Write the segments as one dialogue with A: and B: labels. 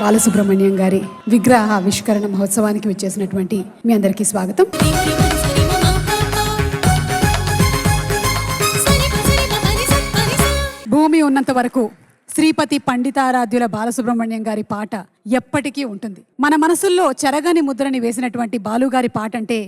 A: బాలసుబ్రహ్మణ్యం గారి విగ్రహ ఆవిష్కరణ మహోత్సవానికి విచ్చేసినటువంటి మీ అందరికీ స్వాగతం. భూమి ఉన్నంత వరకు శ్రీపతి పండితారాధ్యుల బాలసుబ్రహ్మణ్యం గారి పాట ఎప్పటికీ ఉంటుంది. మన మనసుల్లో చెరగని ముద్రని వేసినటువంటి బాలుగారి పాట అంటే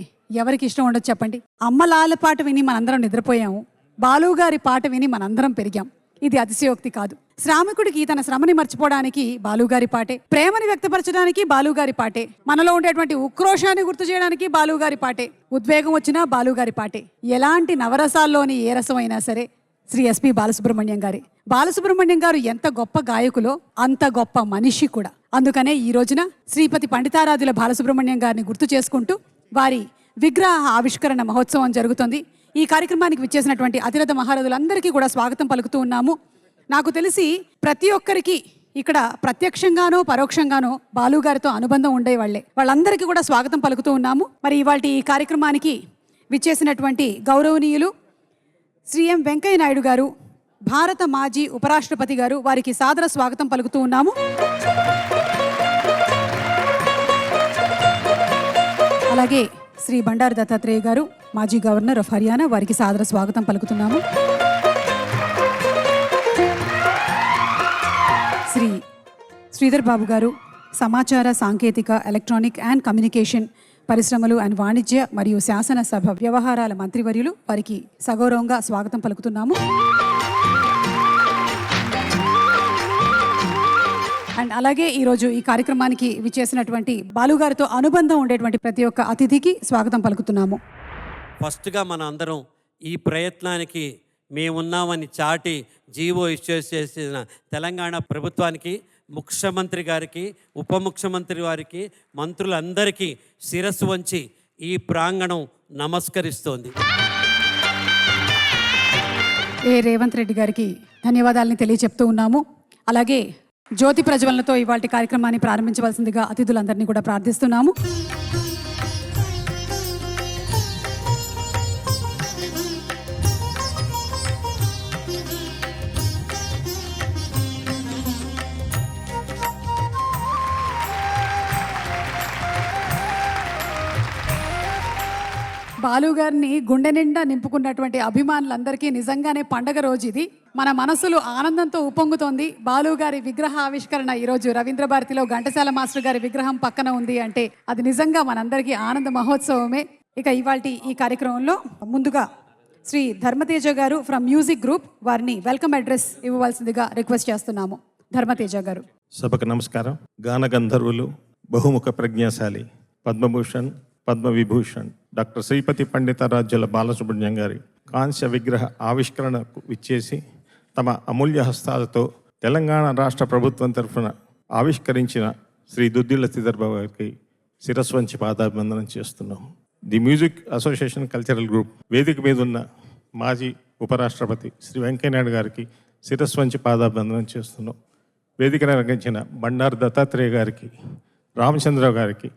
A: ఎవరికి ఇష్టం ఉండదు చెప్పండి. అమ్మలాల పాట విని మనందరం నిద్రపోయాము, బాలుగారి పాట విని మనందరం పెరిగాం. ఇది అతిశయోక్తి కాదు. శ్రామికుడికి తన శ్రమని మర్చిపోవడానికి బాలుగారి పాటే, ప్రేమని వ్యక్తపరచడానికి బాలుగారి పాటే, మనలో ఉండేటువంటి ఉక్రోషాన్ని గుర్తు చేయడానికి బాలుగారి పాటే, ఉద్వేగం వచ్చినా బాలుగారి పాటే. ఎలాంటి నవరసాల్లోని ఏ రసమైనా సరే శ్రీ ఎస్పి బాలసుబ్రహ్మణ్యం గారి. బాలసుబ్రహ్మణ్యం గారు ఎంత గొప్ప గాయకులో అంత గొప్ప మనిషి కూడా. అందుకనే ఈ రోజున శ్రీపతి పండితారాధ్యుల బాలసుబ్రహ్మణ్యం గారిని గుర్తు చేసుకుంటూ వారి విగ్రహ ఆవిష్కరణ మహోత్సవం జరుగుతుంది. ఈ కార్యక్రమానికి విచ్చేసినటువంటి అతిరథ మహారథులందరికీ కూడా స్వాగతం పలుకుతూ ఉన్నాము. నాకు తెలిసి ప్రతి ఒక్కరికి ఇక్కడ ప్రత్యక్షంగానో పరోక్షంగానో బాలుగారితో అనుబంధం ఉండేవాళ్లే. వాళ్ళందరికీ కూడా స్వాగతం పలుకుతూ ఉన్నాము. మరి ఇవాళ ఈ కార్యక్రమానికి విచ్చేసినటువంటి గౌరవనీయులు శ్రీ ఎం వెంకయ్య నాయుడు గారు, భారత మాజీ ఉపరాష్ట్రపతి గారు, వారికి సాదర స్వాగతం పలుకుతూ ఉన్నాము. అలాగే శ్రీ బండారు దత్తాత్రేయ గారు, మాజీ గవర్నర్ ఆఫ్ హర్యానా, వారికి సాదర స్వాగతం పలుకుతున్నాము. శ్రీ శ్రీధర్ బాబు గారు, సమాచార సాంకేతిక ఎలక్ట్రానిక్ అండ్ కమ్యూనికేషన్ పరిశ్రమలు అండ్ వాణిజ్య మరియు శాసనసభ వ్యవహారాల మంత్రివర్యులు, వారికి సగౌరవంగా స్వాగతం పలుకుతున్నాము. అండ్ అలాగే ఈరోజు ఈ కార్యక్రమానికి విచ్చేసినటువంటి బాలుగారితో అనుబంధం ఉండేటువంటి ప్రతి ఒక్క అతిథికి స్వాగతం పలుకుతున్నాము.
B: ఫస్ట్గా మన అందరం ఈ ప్రయత్నానికి మేమున్నామని చాటి జీవో ఇష్యూ చేసిన తెలంగాణ ప్రభుత్వానికి, ముఖ్యమంత్రి గారికి, ఉప ముఖ్యమంత్రి వారికి, మంత్రులందరికీ శిరస్సు వంచి ఈ ప్రాంగణం నమస్కరిస్తోంది.
A: రేవంత్ రెడ్డి గారికి ధన్యవాదాలని తెలియచెప్తూ ఉన్నాము. అలాగే జ్యోతి ప్రజ్వలనతో ఇవాళ కార్యక్రమాన్ని ప్రారంభించవలసిందిగా అతిథులందరినీ కూడా ప్రార్థిస్తున్నాము. బాలుగారిని గుండె నిండా నింపుకున్నటువంటి అభిమానులందరికీ నిజంగానే పండగ రోజు ఇది. మన మనసులు ఆనందంతో ఉప్పొంగుతోంది. బాలుగారి విగ్రహ ఆవిష్కరణ ఈరోజు రవీంద్ర భారతిలో ఘంటసాల మాస్టర్ గారి విగ్రహం పక్కన ఉంది అంటే అది నిజంగా మనందరికీ ఆనంద మహోత్సవమే. ఇక ఇవాళ ఈ కార్యక్రమంలో ముందుగా శ్రీ ధర్మతేజ గారు ఫ్రమ్ మ్యూజిక్ గ్రూప్, వారిని వెల్కమ్ అడ్రస్ ఇవ్వవలసిందిగా రిక్వెస్ట్ చేస్తున్నాము. ధర్మతేజ గారు.
C: సభకు నమస్కారం. గాన గంధర్వులు, బహుముఖ ప్రజ్ఞాశాలి, పద్మభూషణ్, పద్మవిభూషణ్ డాక్టర్ శ్రీపతి పండితారాధ్యుల బాలసుబ్రహ్మణ్యం గారి కాంస్య విగ్రహ ఆవిష్కరణకు విచ్చేసి తమ అమూల్య హస్తాలతో తెలంగాణ రాష్ట్ర ప్రభుత్వం తరఫున ఆవిష్కరించిన శ్రీ దుద్దిళ్ల శ్రీధర్ బాబు గారికి శిరస్సు వంచి పాదాభివందనం చేస్తున్నాం. The music association cultural group వేదిక మీద ఉన్న మాజీ ఉపరాష్ట్రపతి శ్రీ వెంకయ్యనాయుడు గారికి శిరస్సు వంచి పాదాభివందనం చేస్తున్నాం. వేదికను రంగించిన బండారు దత్తాత్రేయ గారికి రామచంద్రరావు గారికి,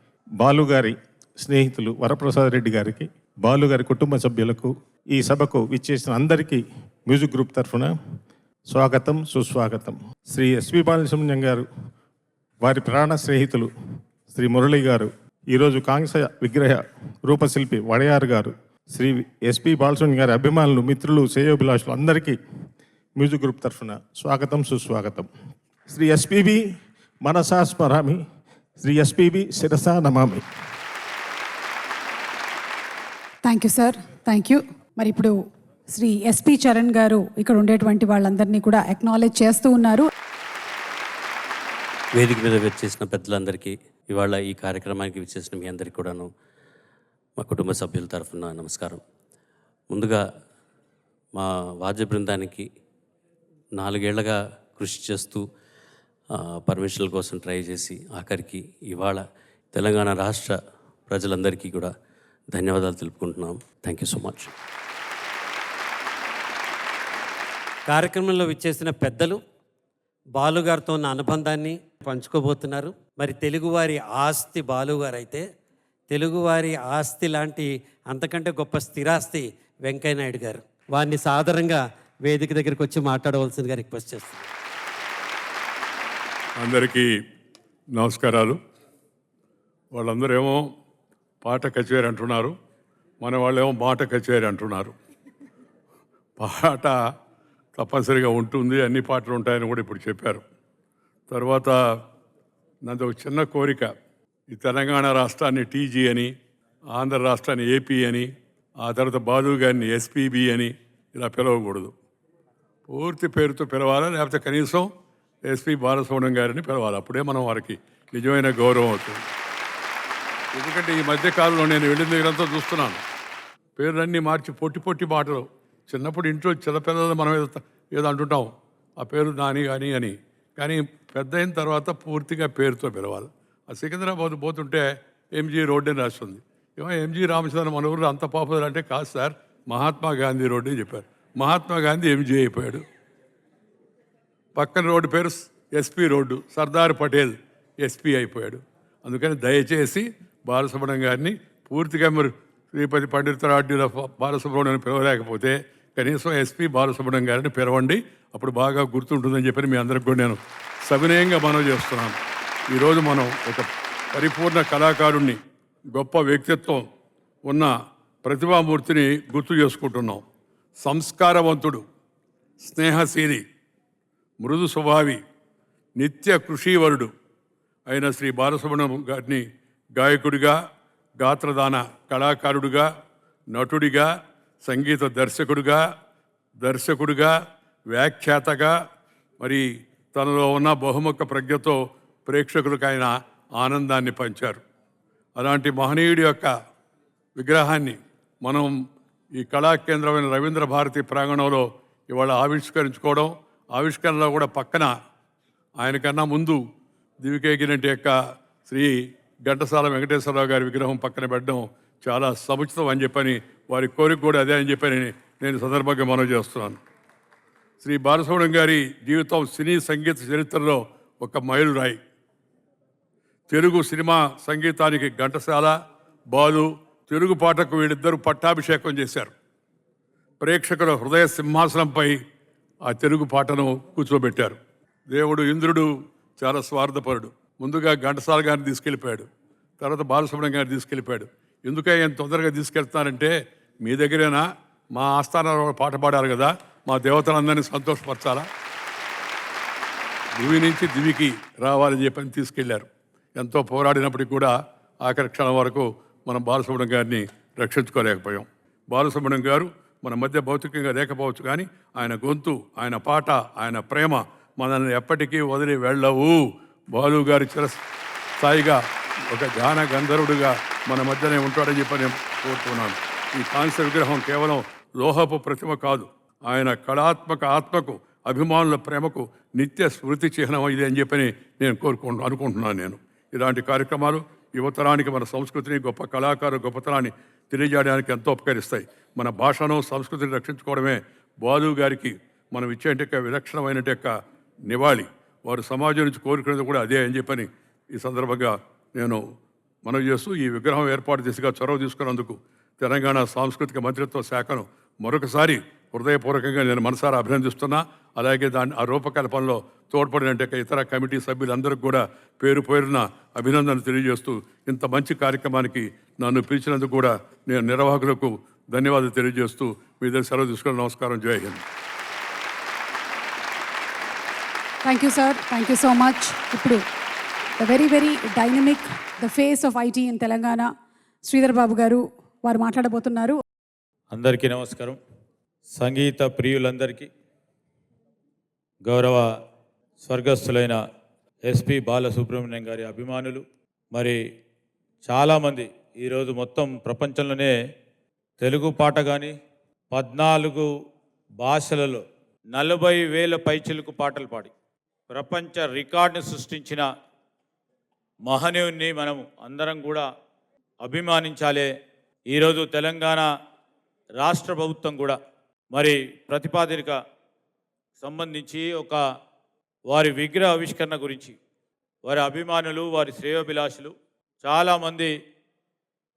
C: బాలుగారి స్నేహితులు వరప్రసాద్ రెడ్డి గారికి, బాలుగారి కుటుంబ సభ్యులకు, ఈ సభకు విచ్చేసిన అందరికీ మ్యూజిక్ గ్రూప్ తరఫున స్వాగతం, సుస్వాగతం. శ్రీ ఎస్పి బాలసుబ్రహ్మణ్యం గారు, వారి ప్రాణ స్నేహితులు శ్రీ మురళి గారు, ఈరోజు కాంస్య విగ్రహ రూపశిల్పి వడయార్ గారు, శ్రీ ఎస్పి బాలసుబ్రహ్మణ్యం గారి అభిమానులు, మిత్రులు, శ్రేయోభిలాషులు అందరికీ మ్యూజిక్ గ్రూప్ తరఫున స్వాగతం, సుస్వాగతం. శ్రీ ఎస్పిబి మనసా స్మరామి, శ్రీ ఎస్పిబి శిరసా నమామి.
A: Thank you sir, thank you. మరి ఇప్పుడు శ్రీ ఎస్పి చరణ్ గారు ఇక్కడ ఉండేటువంటి వాళ్ళందరినీ కూడా అక్నాలెడ్జ్ చేస్తూ ఉన్నారు.
B: వేదిక మీద వచ్చేసిన పెద్దలందరికీ, ఇవాళ ఈ కార్యక్రమానికి విచ్చేసిన మీ అందరికీ కూడాను మా కుటుంబ సభ్యుల తరఫున నమస్కారం. ముందుగా మా వాద్య బృందానికి 4 ఏళ్లుగా కృషి చేస్తూ పర్మిషన్ల కోసం ట్రై చేసి ఆఖరికి ఇవాళ తెలంగాణ రాష్ట్ర ప్రజలందరికీ కూడా ధన్యవాదాలు తెలుపుకుంటున్నాం. Thank you so much. కార్యక్రమంలో విచ్చేసిన పెద్దలు బాలుగారితో ఉన్న అనుబంధాన్ని పంచుకోబోతున్నారు. మరి తెలుగువారి ఆస్తి బాలుగారు అయితే, తెలుగువారి ఆస్తి లాంటి అంతకంటే గొప్ప స్థిరాస్తి వెంకయ్య నాయుడు గారు. వారిని సాధారణంగా వేదిక దగ్గరికి వచ్చి మాట్లాడవలసిందిగా రిక్వెస్ట్ చేస్తున్నాను.
D: అందరికీ నమస్కారాలు. వాళ్ళందరూ ఏమో పాట కచేరీ అంటున్నారు, మన వాళ్ళేమో మాట కచేరీ అంటున్నారు. పాట తప్పనిసరిగా ఉంటుంది, అన్ని పాటలు ఉంటాయని కూడా ఇప్పుడు చెప్పారు. తర్వాత నాది ఒక చిన్న కోరిక, ఈ తెలంగాణ రాష్ట్రాన్ని టీజీ అని, ఆంధ్ర రాష్ట్రాన్ని ఏపీ అని, ఆ తర్వాత బాలు గారిని ఎస్పీబీ అని ఇలా పిలవకూడదు. పూర్తి పేరుతో పిలవాలా, లేకపోతే కనీసం ఎస్పి బాలసుబ్రహ్మణ్యం గారిని పిలవాలి. అప్పుడే మనం వారికి నిజమైన గౌరవం అవుతుంది. ఎందుకంటే ఈ మధ్యకాలంలో నేను వెళ్ళిన దగ్గరంతా చూస్తున్నాను, పేర్లన్నీ మార్చి పొట్టి పొట్టి మాటలు. చిన్నప్పుడు ఇంట్లో చిన్నపిల్లలు మనం ఏదో అంటుంటాం, ఆ పేరు నాని కానీ అని, కానీ పెద్ద అయిన తర్వాత పూర్తిగా పేరుతో పిలవాలి. ఆ సికింద్రాబాద్ పోతుంటే ఎంజీ రోడ్డు అని రాస్తుంది. ఏమో ఎంజీ రామచంద్రన్ మన ఊరు అంత పాపులర్ అంటే, కాదు సార్ మహాత్మా గాంధీ రోడ్డు అని చెప్పారు. మహాత్మా గాంధీ ఎంజీ అయిపోయాడు. పక్కన రోడ్డు పేరు SP road, Sardar Patel SP అయిపోయాడు. అందుకని దయచేసి బాలసుబ్రహ్మణ్యం గారిని పూర్తిగా మీరు శ్రీపతి పండితారాధ్యుల బాలసుబ్రహ్మణ్యం పిలవలేకపోతే కనీసం ఎస్పీ బాలసుబ్రహ్మణ్యం గారిని పిలవండి, అప్పుడు బాగా గుర్తుంటుందని చెప్పి మీ అందరికి కూడా నేను సవినయంగా మనవి చేస్తున్నాను. ఈరోజు మనం ఒక పరిపూర్ణ కళాకారుణ్ణి, గొప్ప వ్యక్తిత్వం ఉన్న ప్రతిభామూర్తిని గుర్తు చేసుకుంటున్నాం. సంస్కారవంతుడు, స్నేహశీలి, మృదు స్వభావి, నిత్య కృషీవరుడు అయిన శ్రీ బాలసుబ్రహ్మణ్యం గారిని గాయకుడిగా, గాత్రదాన కళాకారుడిగా, నటుడిగా, సంగీత దర్శకుడిగా, వ్యాఖ్యాతగా, మరి తనలో ఉన్న బహుముఖ ప్రజ్ఞతో ప్రేక్షకులకు ఆయన ఆనందాన్ని పంచారు. అలాంటి మహనీయుడి యొక్క విగ్రహాన్ని మనం ఈ కళాకేంద్రమైన రవీంద్ర భారతి ప్రాంగణంలో ఇవాళ ఆవిష్కరించుకోవడం, ఆవిష్కరణలో కూడా పక్కన ఆయనకన్నా ముందు దివికేగినట్టు యొక్క శ్రీ ఘంటసాల వెంకటేశ్వరరావు గారి విగ్రహం పక్కన పెట్టడం చాలా సముచితం అని చెప్పని, వారి కోరిక కూడా అదే అని చెప్పని నేను సందర్భంగా మనవి చేస్తున్నాను. శ్రీ బాలసుబ్రహ్మణ్యం గారి జీవితం సినీ సంగీత చరిత్రలో ఒక మైలురాయి. తెలుగు సినిమా సంగీతానికి ఘంటసాల, బాలు, తెలుగు పాటకు వీళ్ళిద్దరూ పట్టాభిషేకం చేశారు. ప్రేక్షకుల హృదయ సింహాసనంపై ఆ తెలుగు పాటను కూర్చోబెట్టారు. దేవుడు ఇంద్రుడు చాలా స్వార్థపరుడు. ముందుగా ఘంటసాల గారిని తీసుకెళ్ళిపోయాడు, తర్వాత బాలసుబ్రహ్మణ్యం గారిని తీసుకెళ్ళిపోయాడు. ఎందుకే ఆయన తొందరగా తీసుకెళ్తున్నారంటే, మీ దగ్గరేనా, మా ఆస్థానంలో పాట పాడారు కదా, మా దేవతలందరినీ సంతోషపరచాలా, దివి నుంచి దివికి రావాలని చెప్పని తీసుకెళ్లారు. ఎంతో పోరాడినప్పటికీ కూడా ఆఖరి క్షణం వరకు మనం బాలసుబ్రహ్మణ్యం గారిని రక్షించుకోలేకపోయాం. బాలసుబ్రహ్మణ్యం గారు మన మధ్య భౌతికంగా లేకపోవచ్చు, కానీ ఆయన గొంతు, ఆయన పాట, ఆయన ప్రేమ మనల్ని ఎప్పటికీ వదిలి వెళ్ళవు. బాలు గారి చిరస్థాయిగా ఒక ధ్యాన గంధర్వుడిగా మన మధ్యనే ఉంటాడని చెప్పి నేను కోరుతున్నాను. ఈ కాంస్య విగ్రహం కేవలం లోహపు ప్రతిమ కాదు, ఆయన కళాత్మక ఆత్మకు, అభిమానుల ప్రేమకు నిత్య స్మృతి చిహ్నం ఇది అని చెప్పని నేను అనుకుంటున్నాను. నేను ఇలాంటి కార్యక్రమాలు యువతరానికి మన సంస్కృతిని, గొప్ప కళాకారు గొప్పతనాన్ని తెలియజేయడానికి ఎంతో ఉపకరిస్తాయి. మన భాషను, సంస్కృతిని రక్షించుకోవడమే బాలు గారికి మనం ఇచ్చేట విలక్షణమైన నివాళి. వారు సమాజం నుంచి కోరుకునేది కూడా అదే అని చెప్పని ఈ సందర్భంగా నేను మనవి చేస్తూ ఈ విగ్రహం ఏర్పాటు దిశగా చొరవ తీసుకున్నందుకు తెలంగాణ సాంస్కృతిక మంత్రిత్వ శాఖను మరొకసారి హృదయపూర్వకంగా నేను మనసారా అభినందిస్తున్నా. అలాగే ఆ రూపకల్పనలో తోడ్పడిన ఇతర కమిటీ సభ్యులందరికీ కూడా పేరు పేరున అభినందనలు తెలియజేస్తూ ఇంత మంచి కార్యక్రమానికి నన్ను పిలిచినందుకు కూడా నేను నిర్వాహకులకు ధన్యవాదాలు తెలియజేస్తూ మీ దగ్గర సెలవు తీసుకుని నమస్కారం. జై Hind.
A: Thank you sir, thank you so much. ఇప్పుడు the very very dynamic, the face of IT in Telangana, Sridhar Babu garu వారు మాట్లాడబోతున్నారు.
E: అందరికీ నమస్కారం. సంగీత ప్రియులందరికీ, గౌరవ స్వర్గస్థులైన ఎస్పి బాలసుబ్రహ్మణ్యం గారి అభిమానులు, మరి చాలామంది ఈరోజు మొత్తం ప్రపంచంలోనే తెలుగు పాట కానీ 14 భాషలలో 40,000 పైచిలుకు పాటలు పాడి ప్రపంచ రికార్డును సృష్టించిన మహనీయుని మనం అందరం కూడా అభిమానించాలి. ఈరోజు తెలంగాణ రాష్ట్ర ప్రభుత్వం కూడా మరి ప్రతిపాదిక సంబంధించి ఒక వారి విగ్రహ ఆవిష్కరణ గురించి వారి అభిమానులు, వారి శ్రేయోభిలాషులు చాలామంది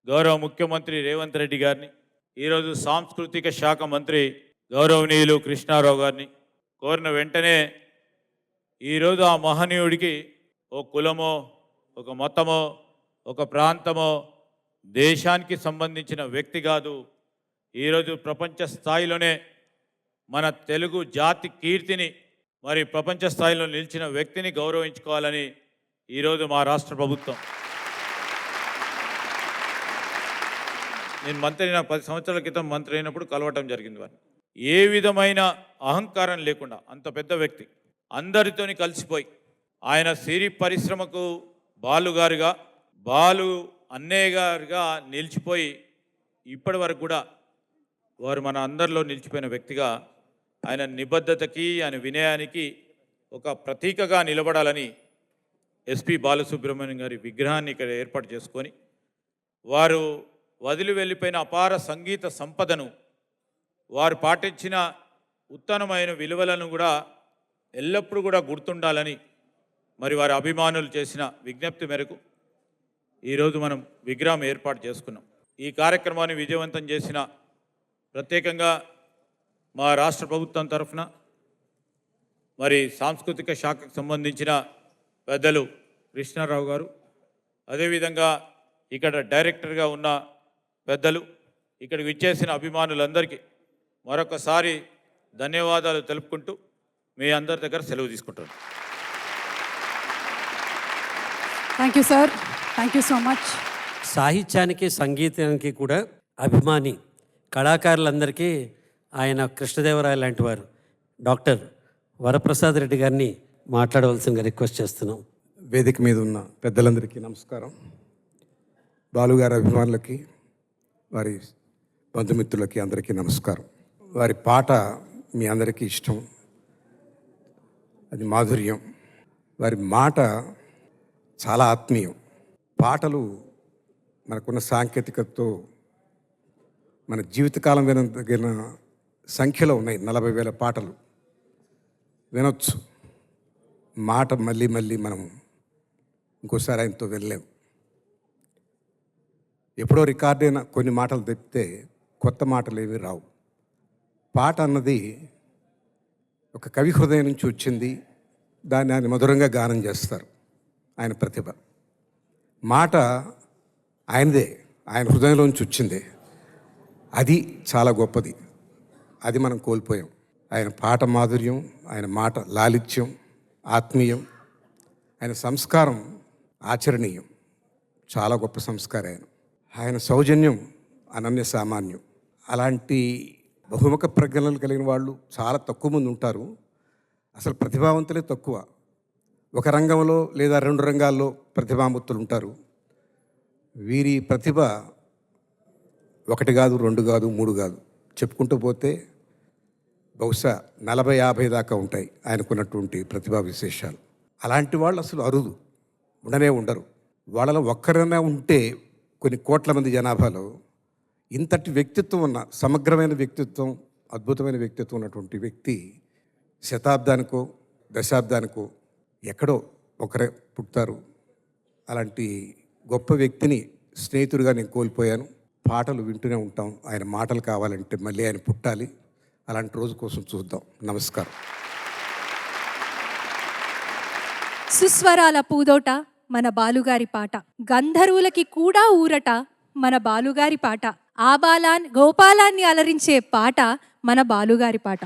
E: గౌరవ ముఖ్యమంత్రి రేవంత్ రెడ్డి గారిని, ఈరోజు సాంస్కృతిక శాఖ మంత్రి గౌరవనీయులు కృష్ణారావు గారిని కోరిన వెంటనే ఈరోజు ఆ మహనీయుడికి ఒక కులమో, ఒక మతమో, ఒక ప్రాంతమో, దేశానికి సంబంధించిన వ్యక్తి కాదు, ఈరోజు ప్రపంచ స్థాయిలోనే మన తెలుగు జాతి కీర్తిని మరి ప్రపంచ స్థాయిలో నిలిచిన వ్యక్తిని గౌరవించుకోవాలని ఈరోజు మా రాష్ట్ర ప్రభుత్వం. నేను మంత్రి అయిన 10 సంవత్సరాల క్రితం మంత్రి అయినప్పుడు కలవటం జరిగింది వారిని. ఏ విధమైన అహంకారం లేకుండా అంత పెద్ద వ్యక్తి అందరితోని కలిసిపోయి ఆయన సిరి పరిశ్రమకు బాలుగారుగా, బాలు అన్నయ్య గారుగా నిలిచిపోయి ఇప్పటి వరకు కూడా వారు మన అందరిలో నిలిచిపోయిన వ్యక్తిగా ఆయన నిబద్ధతకి, ఆయన వినయానికి ఒక ప్రతీకగా నిలబడాలని ఎస్పి బాలసుబ్రహ్మణ్యం గారి విగ్రహాన్ని ఇక్కడ ఏర్పాటు చేసుకొని వారు వదిలి వెళ్ళిపోయిన అపార సంగీత సంపదను, వారు పాటించిన ఉత్తమమైన విలువలను కూడా ఎల్లప్పుడూ కూడా గుర్తుండాలని మరి వారి అభిమానులు చేసిన విజ్ఞప్తి మేరకు ఈరోజు మనం విగ్రహం ఏర్పాటు చేసుకున్నాం. ఈ కార్యక్రమాన్ని విజయవంతం చేసిన ప్రత్యేకంగా మా రాష్ట్ర ప్రభుత్వం తరఫున మరి సాంస్కృతిక శాఖకు సంబంధించిన పెద్దలు కృష్ణారావు గారు, అదేవిధంగా ఇక్కడ డైరెక్టర్గా ఉన్న పెద్దలు, ఇక్కడికి విచ్చేసిన అభిమానులందరికీ మరొకసారి ధన్యవాదాలు తెలుపుకుంటూ మీ అందరి దగ్గర సెలవు తీసుకుంటాను.
A: Thank you sir, thank you so much.
F: సాహిత్యానికి, సంగీతానికి కూడా అభిమాని కళాకారులందరికీ ఆయన కృష్ణదేవరాయ లాంటి వారు. డాక్టర్ వరప్రసాద్ రెడ్డి గారిని మాట్లాడవలసిందిగా రిక్వెస్ట్ చేస్తున్నాం.
G: వేదిక మీద ఉన్న పెద్దలందరికీ నమస్కారం. బాలుగారి అభిమానులకి, వారి బంధుమిత్రులకి అందరికీ నమస్కారం. వారి పాట మీ అందరికీ ఇష్టం, అది మాధుర్యం. వారి మాట చాలా ఆత్మీయం. పాటలు మనకున్న సాంకేతికతతో మన జీవితకాలం వినదగిన సంఖ్యలో ఉన్నాయి. 40,000 పాటలు వినొచ్చు. మాట మళ్ళీ మళ్ళీ మనం ఇంకోసారి ఆయనతో వెళ్ళలేము. ఎప్పుడో రికార్డ్ అయిన కొన్ని మాటలు తప్పితే కొత్త మాటలు ఏమీ రావు. పాట అన్నది ఒక కవి హృదయం నుంచి వచ్చింది. దాన్ని ఆయన మధురంగా గానం చేస్తారు. ఆయన ప్రతిభ. మాట ఆయనదే, ఆయన హృదయంలోంచి వచ్చిందే. అది చాలా గొప్పది. అది మనం కోల్పోయాం. ఆయన పాట మాధుర్యం, ఆయన మాట లాలిత్యం, ఆత్మీయం, ఆయన సంస్కారం ఆచరణీయం. చాలా గొప్ప సంస్కారం ఆయన సౌజన్యం అనన్య సామాన్యం. అలాంటి బహుముఖ ప్రజ్ఞలు కలిగిన వాళ్ళు చాలా తక్కువ మంది ఉంటారు. అసలు ప్రతిభావంతులే తక్కువ. ఒక రంగంలో లేదా 2 రంగాల్లో ప్రతిభావంతులు ఉంటారు. వీరి ప్రతిభ 1 కాదు, 2 కాదు, 3 కాదు, చెప్పుకుంటూ పోతే బహుశా 40-50 దాకా ఉంటాయి ఆయనకున్నటువంటి ప్రతిభా విశేషాలు. అలాంటి వాళ్ళు అసలు అరుదు, ఉండనే ఉండరు. వాళ్ళలో ఒక్కరైనా ఉంటే కొన్ని కోట్ల మంది జనాభాలో ఇంతటి వ్యక్తిత్వం ఉన్న, సమగ్రమైన వ్యక్తిత్వం, అద్భుతమైన వ్యక్తిత్వం ఉన్నటువంటి వ్యక్తి శతాబ్దానికో దశాబ్దానికో ఎక్కడో ఒకరే పుడతారు. అలాంటి గొప్ప వ్యక్తిని స్నేహితుడిగా నేను కోల్పోయాను. పాటలు వింటూనే ఉంటాం. ఆయన మాటలు కావాలంటే మళ్ళీ ఆయన పుట్టాలి. అలాంటి రోజు కోసం చూద్దాం. నమస్కారం.
H: సుస్వరాల పూదోట మన బాలుగారి పాట, గంధర్వులకి కూడా ఊరట మన బాలుగారి పాట, గోపాలాన్ని అలరించే పాట మన బాలుగారి పాట.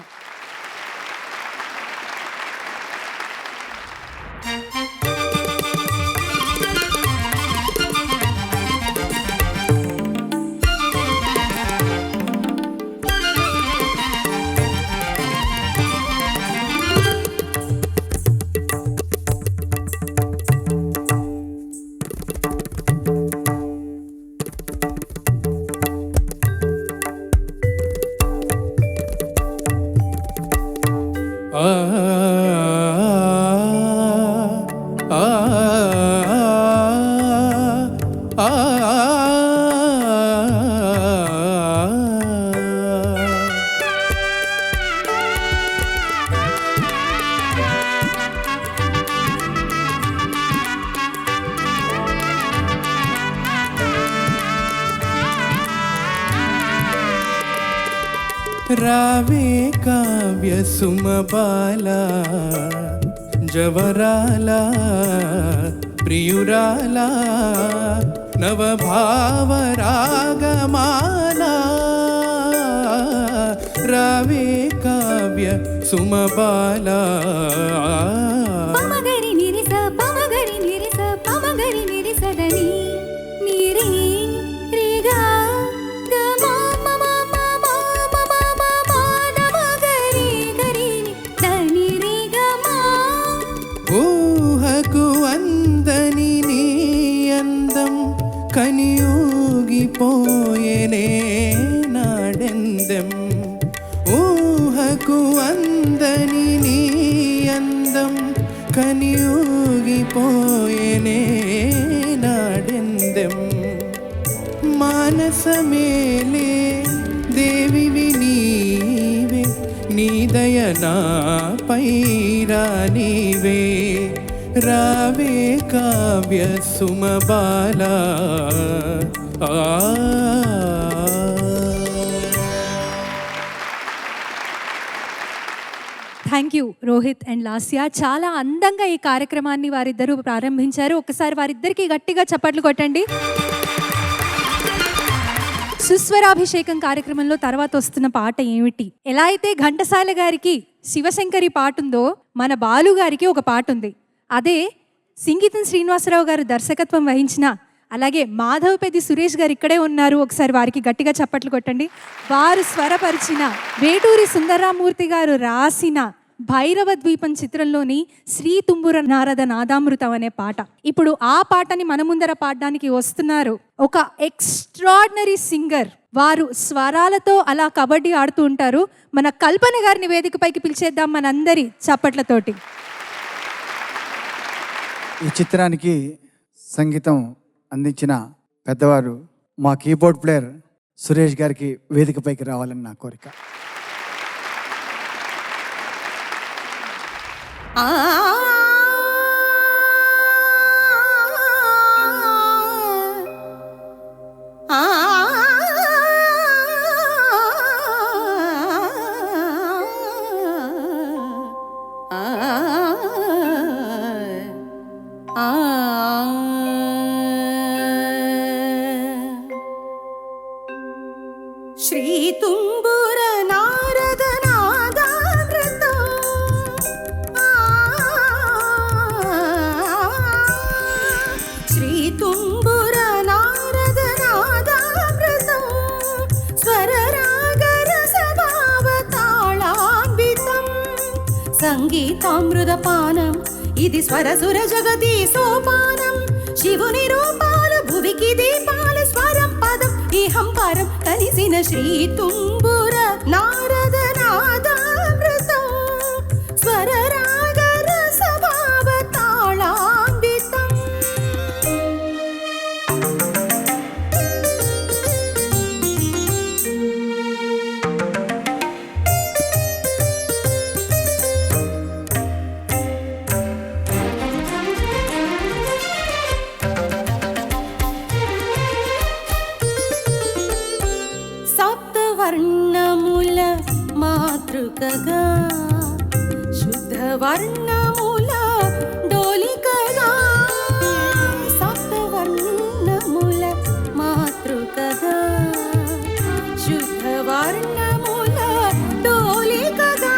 I: రావే కావ్య సుమబాల జవరాల ప్రియురాల నవభావ రాగమాల రావే కావ్య సుమబాల
H: పమగరి నిరిస పమగరి నిరిస పమగరి నిరిసదని నీరే రేగా గమా మమ మమ మమ మమ నమగరి గరి దని రేగమా.
I: ఊహకు అందని నీ అందం కనియోగిపోయేనే నాడెందెం. ఊహకు అందని నీ అందం కనియోగిపోయేనే నాడెందెం. మానసమేలే దేవివి నీవే, నీ దయనాపై రానివే. రావే Kavya Sumabala
H: thank you Rohit and Lasya. చాలా అందంగా ఈ కార్యక్రమాన్ని వారిద్దరూ ప్రారంభించారు. ఒకసారి వారిద్దరికి గట్టిగా చప్పట్లు కొట్టండి. సుస్వరాభిషేకం కార్యక్రమంలో తర్వాత వస్తున్న పాట ఏమిటి? ఎలా అయితే ఘంటసాల గారికి శివశంకరి పాట ఉందో, మన బాలు గారికి ఒక పాట ఉంది. అదే సింగీతం శ్రీనివాసరావు గారు దర్శకత్వం వహించిన, అలాగే మాధవపెద్ది సురేష్ గారు ఇక్కడే ఉన్నారు. ఒకసారి వారికి గట్టిగా చప్పట్లు కొట్టండి. వారు స్వరపరిచిన, వేటూరి సుందరరామూర్తి గారు రాసిన భైరవ ద్వీపం చిత్రంలోని శ్రీ తుంబుర నారద నాదామృతం అనే పాట. ఇప్పుడు ఆ పాటని మన ముందర పాడడానికి వస్తున్నారు ఒక ఎక్స్ట్రాడినరీ సింగర్. వారు స్వరాలతో అలా కబడ్డీ ఆడుతూ ఉంటారు. మన కల్పన గారిని వేదికపైకి పిలిచేద్దాం మనందరి చప్పట్లతోటి.
J: ఈ చిత్రానికి సంగీతం అందించిన పెద్దవారు మా కీబోర్డ్ ప్లేయర్ సురేష్ గారికి వేదికపైకి రావాలని నా కోరిక.
K: శ్రీ తుంబుర నారద నాదామృతం, శ్రీ తుంబుర నారద నాదామృతం, స్వరరాగ రసభావ తాళాన్వితం, సంగీతామృత పానం ఇది స్వరసుర జగతి సోపానం, శివుని రూపాలు భువికి దీపాల స్వరం పదం ఇహం పరం కలిసిన శ్రీ తుంబుర నారద నాదామృతం, స్వరరాగ రసభావ తాళాన్వితం. మాతృకగా శుద్ధవర్ణముల డోలికగా సప్తవర్ణముల మాతృకగా శుద్ధవర్ణముల డోలికగా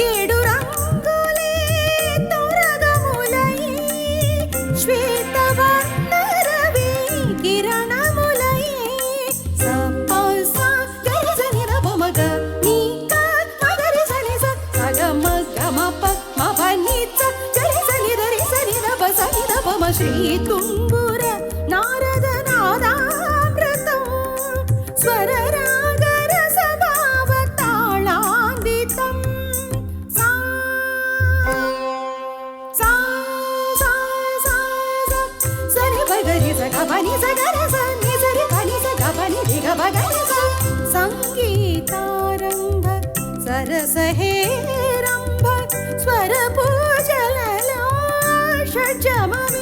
K: ఏడు రంగులే తొరగములై శ్వేతవర్ణ రవి కిరణములై శ్రీ తుంబుర నారద నాదామృతం స్వర రాగ రస భావ తాళాన్వితం సా సా సా సా సరి బగరి సగ బని సగ రస ని సరి బని సగ బని దిగ బగరి స సంగీతారంభ సరస హేరంభ స్వర పూజలలో షడ్జమమే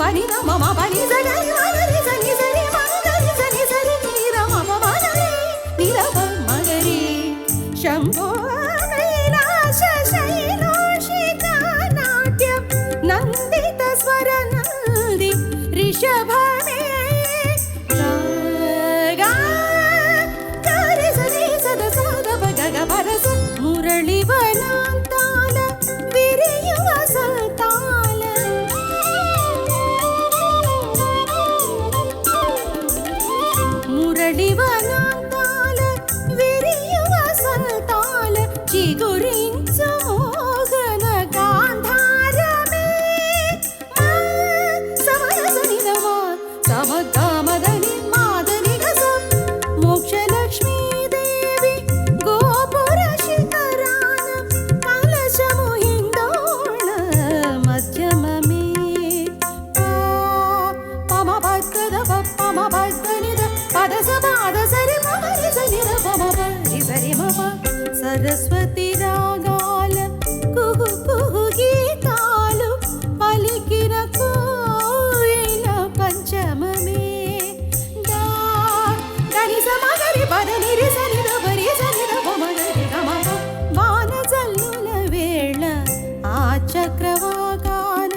K: పని మమ పని సగరి మగరి సని సరి మగరి సని సరి నీర మమ మగరి నీరవ మగరి శంభో కైలాస శైలోషికా నాట్యం నందిత స్వర నంది రిషభమే గా గరి సని సద సద గగ పరస మురళి వనాంతాల విరియువ సల్తాల మురళివనాంతాల విరియువ సల్తాల చిగురించు మోహన గాంధారమే సమరసని నమ సమగామదని మాదని గస మోక్షలక్ష్మీ దేవి గోపుర శిఖరాన కలశము హిందోళ మధ్యమమే పమ భక్తద పమ భక్తని సరి మగరి సరి మమ సరి మమ సరస్వతి రాగాల కుహు కుహు గీతాలు పలికిన కోయిల పంచమమే గని సమగరి పదని రి సని రబరి సని రబ మగరి గమ వాన జల్లుల వేళ ఆ చక్రవాకాన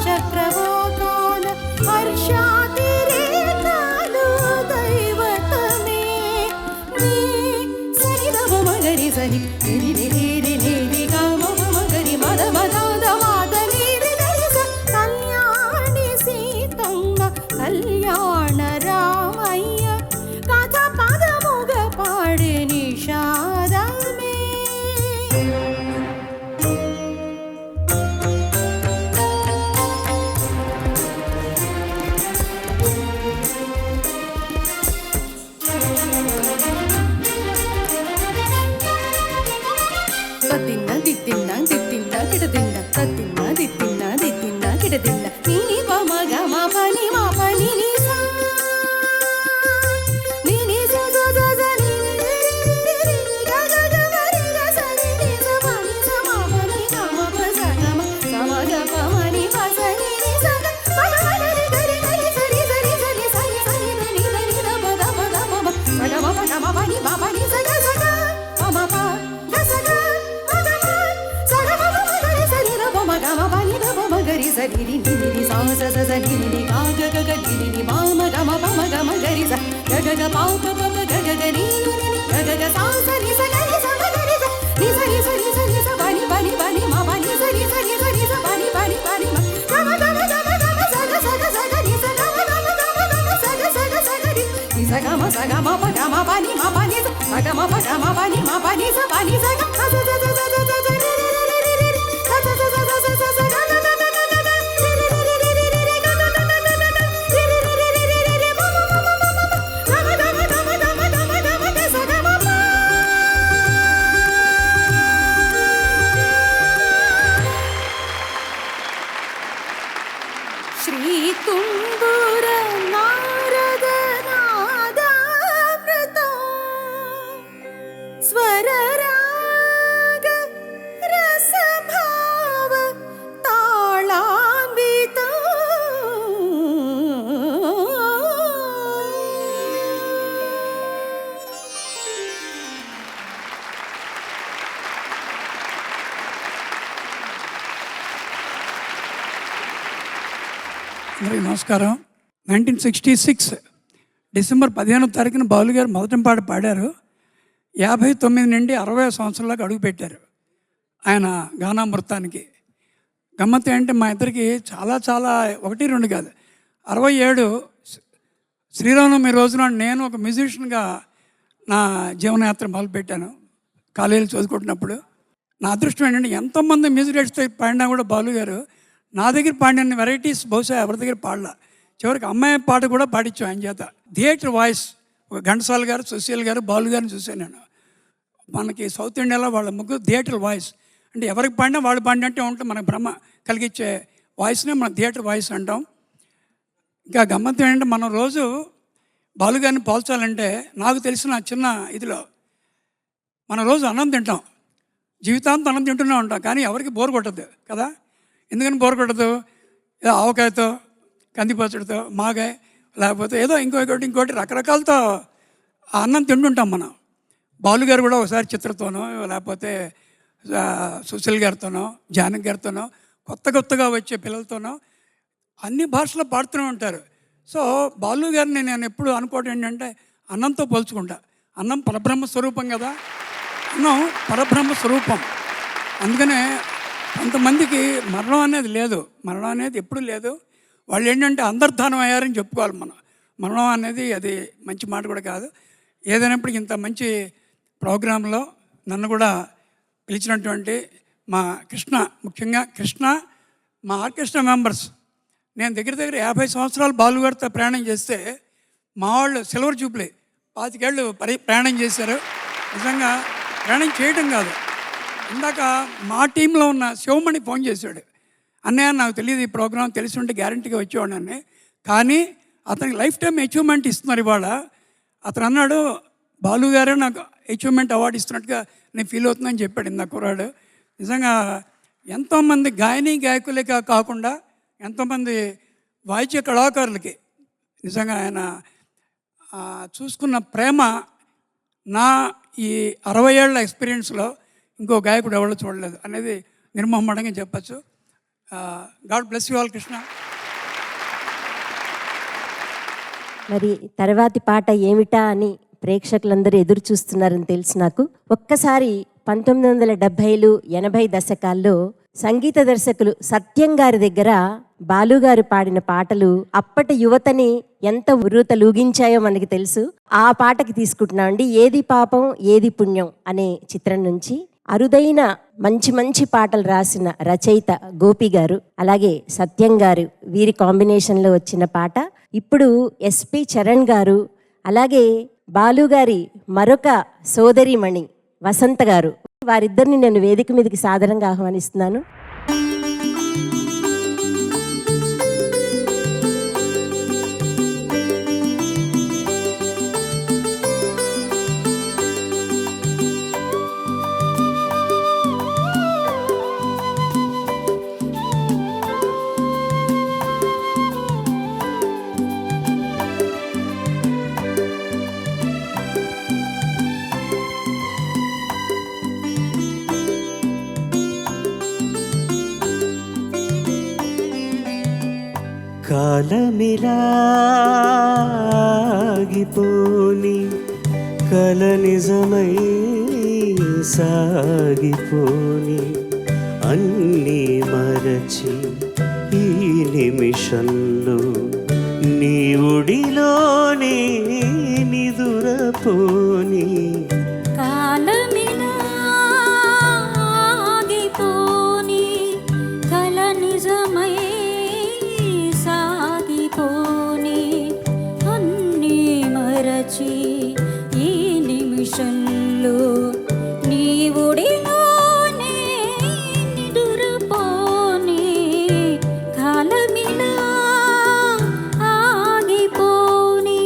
K: చక్రవాకాన హర్షాతిరేకాలు దైవతమే నీ సరి నమ మగరి సని నిరి నిరి నిరి గమ మగరి మద మద మాద నిరి గరిస కళ్యాణి సీతమ్మ కళ్యాణ రామయ్య కథ పదముగ పాడే నిషాదమే నీని పమ గమ పని మా పని ని సా నీని స స స స ని ని ని గ గ గ మరి గ స ని ని స పని స మా పని గమ ప స గమ సమ గ ప మని ప స ని ని స గ ప గ మ గరి గరి గరి సరి సరి సరి సరి సరి ని ని ని ద ప ద ప ద ప మ స గమ ప గమ పని మా పని స గ ప మ ప గ స గ మ గ మ స గ మ ప గరి సరి ర ప మ గ మ పని ద ప మ గరి సరి ని ని ని సా స స స ని ని గ గ గ గ ని ని మ మ గ మ ప మ గ మ గరి స గ గ గ ప ప ప ప గ గ గ ని ని ని గ గ గ సా స ని స గ ని స మ గరి స ని స ని స ని స ని స బని బని బని మ బని స ని స ని స ని స బని బని బని మ గ మ గ మ గ మ గ మ స గ స గ స గ ని స గ మ గ మ గ మ గ మ స గ స గ స గ ని ని స గ మ ప గ మ బని మ బని స గ మ ప గ మ బని మ బని స బని స గ స స స స స స స ని ని ని ని ని స స స స స స స గ గ గ గ గ గ ని ని ని ని ని ని ని గ గ గ గ గ గ ని ని ని ని ని ని ని మ మ మ మ మ మ గ మ గ మ గ మ గ మ గ మ గ మ గ స గ మ ప శ్రీ తుంబుర నారద నాదామృతం స్వర రాగ
L: అందరికీ నమస్కారం. 1966 డిసెంబర్ 15వ తారీఖున బాలు గారు మొదటి పాట పాడారు. 59 నుండి 60 సంవత్సరాలకు అడుగుపెట్టారు ఆయన గానామృతానికి. గమ్మత్తు ఏంటంటే మా ఇద్దరికి చాలా చాలా 1-2 కాదు 67 శ్రీరామనవమి రోజున నేను ఒక మ్యూజిషియన్గా నా జీవనయాత్ర మొదలుపెట్టాను. కాలేజీలో చదువుకుంటున్నప్పుడు నా అదృష్టం ఏంటంటే ఎంతోమంది మ్యూజిక్ డైరెక్టర్స్ పాడినా కూడా బాలు గారు నా దగ్గర పాడిన వెరైటీస్ బహుశా ఎవరి దగ్గర పాడలా. చివరికి అమ్మాయి పాట కూడా పాడించాం ఆయన చేత. థియేటర్ వాయిస్ ఒక ఘంటసాల గారు, సుశీల్ గారు, బాలు గారిని చూశాను నేను. మనకి సౌత్ ఇండియాలో వాళ్ళ ముగ్గురు థియేటర్ వాయిస్ అంటే ఎవరికి పాడినా వాళ్ళు పాడినట్టే ఉంటే మనకు భ్రమ కలిగించే వాయిస్నే మనం థియేటర్ వాయిస్ అంటాం. ఇంకా గమ్మత్తు ఏంటంటే మనం రోజు బాలు గారిని పోల్చాలంటే నాకు తెలిసిన చిన్న ఇదిలో మనం రోజు అన్నం తింటాం, జీవితాంతం అన్నం తింటూనే ఉంటాం, కానీ ఎవరికి బోర్ కొట్టదు కదా. ఎందుకని బోర్ కొట్టదు? ఏదో ఆవకాయతో, కందిపచ్చడితో, మాగాయ, లేకపోతే ఏదో ఇంకోటి రకరకాలతో ఆ అన్నం తింటుంటాం మనం. బాలు గారు కూడా ఒకసారి చిత్రతోనో లేకపోతే సుశీల్ గారితోనో, జానకి గారితోనో, కొత్తగా వచ్చే పిల్లలతోనో అన్ని భాషలో పాడుతూనే ఉంటారు. సో బాలు గారిని నేను ఎప్పుడు అనుకోవడం ఏంటంటే అన్నంతో పోల్చుకుంటా. అన్నం పరబ్రహ్మ స్వరూపం కదా, అన్నం పరబ్రహ్మ స్వరూపం. అందుకనే కొంతమందికి మరణం అనేది లేదు, మరణం అనేది ఎప్పుడు లేదు. వాళ్ళు ఏంటంటే అంతర్ధానం అయ్యారని చెప్పుకోవాలి మనం. మరణం అనేది అది మంచి మాట కూడా కాదు. ఏదైనప్పటికీ ఇంత మంచి ప్రోగ్రాంలో నన్ను కూడా పిలిచినటువంటి మా కృష్ణ, ముఖ్యంగా కృష్ణ, మా ఆర్కెస్ట్రా మెంబర్స్, నేను దగ్గర 50 సంవత్సరాలు బాలుగారితో ప్రయాణం చేస్తే మా వాళ్ళు సిల్వర్ జూబ్లీ 25 ఏళ్ళు ప్రయాణం చేశారు. నిజంగా ప్రయాణం చేయడం కాదు, ఇందాక మా టీంలో ఉన్న శివమణి ఫోన్ చేశాడు, అన్నయ్య నాకు తెలియదు ఈ ప్రోగ్రాం, తెలిసి ఉంటే గ్యారంటీగా వచ్చేవాడిని, కానీ అతనికి లైఫ్ టైం అచీవ్మెంట్ ఇస్తున్నారు ఇవాళ. అతను అన్నాడు బాలు గారే నాకు అచీవ్మెంట్ అవార్డు ఇస్తున్నట్టుగా నేను ఫీల్ అవుతుందని చెప్పాడు ఇందాక కుర్రాడు. నిజంగా ఎంతోమంది గాయకులకే కాకుండా ఎంతోమంది వాయిద్య కళాకారులకి నిజంగా ఆయన చూసుకున్న ప్రేమ నా ఈ 60 ఏళ్ల ఎక్స్పీరియన్స్లో ఇంకో గాయకుడు ఎవరో చూడలేదు అనేది నిర్మోహమాటంగా చెప్పచ్చు. God bless you all. Krishna.
M: మరి తర్వాతి పాట ఏమిటా అని ప్రేక్షకులందరూ ఎదురు చూస్తున్నారని తెలుసు నాకు. ఒక్కసారి 1970లు 80 దశకాల్లో సంగీత దర్శకులు సత్యం గారి దగ్గర బాలుగారు పాడిన పాటలు అప్పటి యువతని ఎంత ఉర్రూతలూగించాయో మనకి తెలుసు. ఆ పాటకి తీసుకుంటున్నామండి. ఏది పాపం ఏది పుణ్యం అనే చిత్రం నుంచి అరుదైన మంచి పాటలు రాసిన రచయిత గోపి గారు, అలాగే సత్యం గారు, వీరి కాంబినేషన్లో వచ్చిన పాట. ఇప్పుడు ఎస్పి చరణ్ గారు, అలాగే బాలుగారి మరొక సోదరిమణి వసంత గారు, వారిద్దరిని నేను వేదిక మీదకి సాదరంగా ఆహ్వానిస్తున్నాను.
N: కాలమిలాగిపోని కల నిజమై సాగిపోని అన్నీ మరచి ఈ నిమిషంలో నీ ఒడిలోనే నిదురపోని
K: కాలమిలాగిపోని కల నిజమై సాగిపోని అన్నీ మరచి ఈ నిమిషంలో నీ ఒడిలోనే నిదురపోని కాలమిలా ఆగిపోని.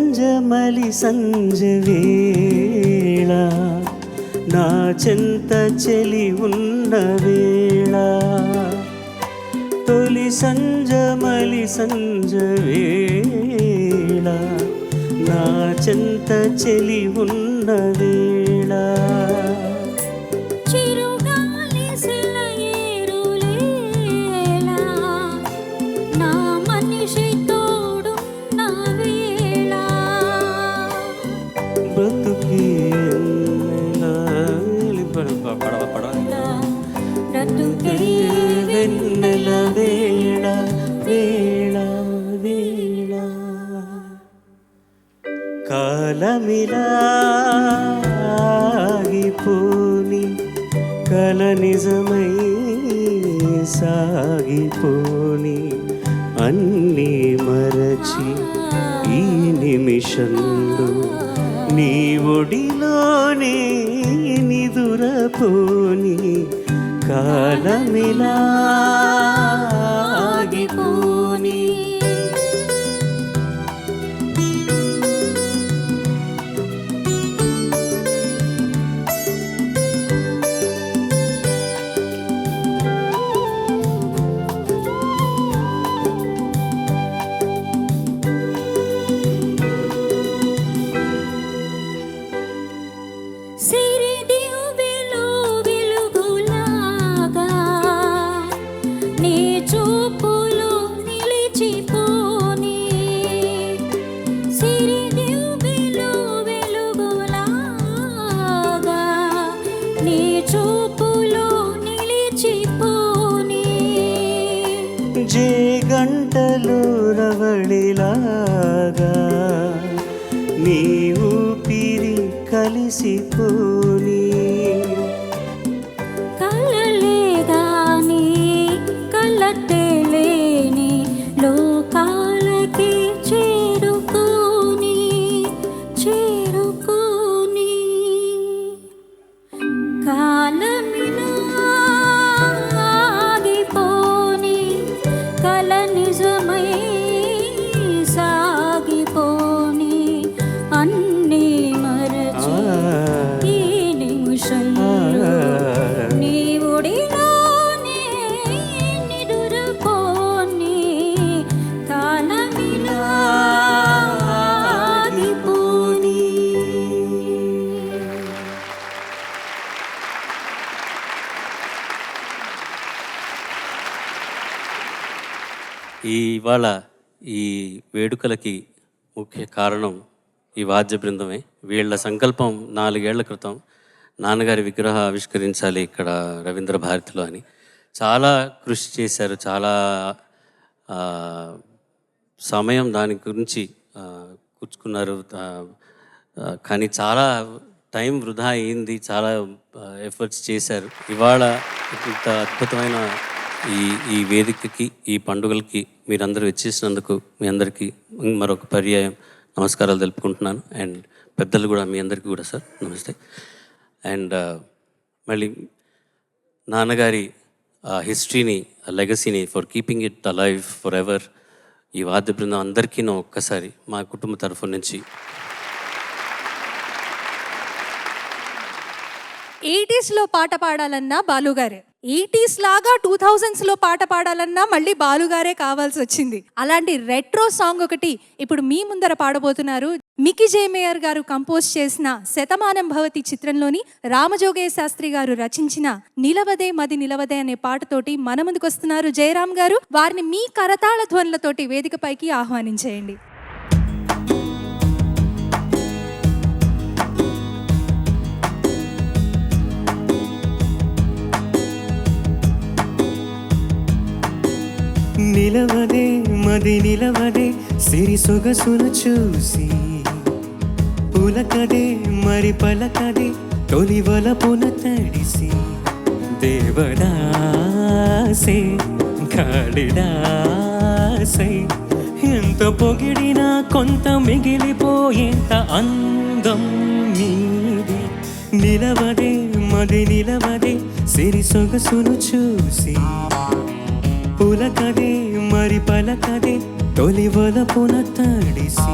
N: సంజమలి సంజవేళ నా చెంత చెలి ఉన్న వేళ తొలి సంజమలి సంజవేళ నా చెంత చెలి ఉన్న వేళ
K: చిరుగాలి సెలయేరులేలా నా మనిషి తోడున్న వేళ
N: బ్రతుకి
K: బ్రతుకే
N: వెన్నెల వేళ వేళ వేళ కాలమిలాగిపోని కల నిజమై సాగిపోని అన్నీ మరచి ఈ నిమిషంలో నీ ఒడిలోనే నిదురపోని కాలమిలాగిపోని
K: సిరిదివ్వెలో వెలుగులాగా నీ చూపులో నిలిచిపోని సిరిదివ్వెలో వెలుగులాగా నీ చూపులో నిలిచిపోని
N: జే గంటలు రవళిలాగా నీ ఊపిరి కలిసిపోని
K: కలలే గాని కలటే లేని లోకాలకి చేరుకోని చేరుకోని కాలమిలా ఆగిపోని కల నిజమై సాగిపోని అన్నీ మరచి ఈ నిమిషంలో నీ ఒడిలోనే నిదురపోని కాలమిలా ఆగిపోని
B: ఇవాళ ఈ వేడుకలకి ముఖ్య కారణం ఈ వాద్య బృందమే. వీళ్ళ సంకల్పం 4 ఏళ్ల క్రితం నాన్నగారి విగ్రహ ఆవిష్కరించాలి ఇక్కడ రవీంద్ర భారతిలో అని చాలా కృషి చేశారు. చాలా సమయం దాని గురించి కూర్చుకున్నారు. కానీ చాలా టైం వృధా అయింది. చాలా ఎఫర్ట్స్ చేశారు. ఇవాళ ఇంత అద్భుతమైన ఈ వేదికకి, ఈ పండుగలకి మీరందరూ వచ్చేసినందుకు మీ అందరికీ మరొక పర్యాయం నమస్కారాలు తెలుపుకుంటున్నాను. అండ్ పెద్దలు కూడా మీ అందరికీ కూడా సార్ నమస్తే. అండ్ మళ్ళీ నాన్నగారి హిస్టరీని, లెగసీని for keeping it alive forever ఈ వాద్య బృందం అందరికీ ఒక్కసారి మా కుటుంబ తరఫు నుంచి
H: 80s పాట పాడాలన్నా బాలుగారే, 80s లాగా 2000s పాట పాడాలన్నా మళ్ళీ బాలుగారే కావాల్సి వచ్చింది. అలాంటి రెట్రో సాంగ్ ఒకటి ఇప్పుడు మీ ముందర పాడబోతున్నారు. మికీ జే మేయర్ గారు కంపోజ్ చేసిన శతమానం భవతి చిత్రంలోని రామజోగయ్య శాస్త్రి గారు రచించిన నిలవదే మది నిలవదే అనే పాటతోటి మన ముందుకు వస్తున్నారు జయరామ్ గారు. వారిని మీ కరతాళ ధ్వనులతోటి వేదికపైకి ఆహ్వానించేయండి.
N: నిలవదే మది నిలవదే సిరి సొగసును చూసి పులకదే మరి పలకదే తొలి వలపున తడిసి దేవదాసే కాళిదాసై ఎంత పొగిడినా కొంత మిగిలిపోయేంత అందం నీది. నిలవదే మది నిలవదే సిరి సొగసును చూసి పులకదే మరి పలకదే తొలి వలపున తడిసి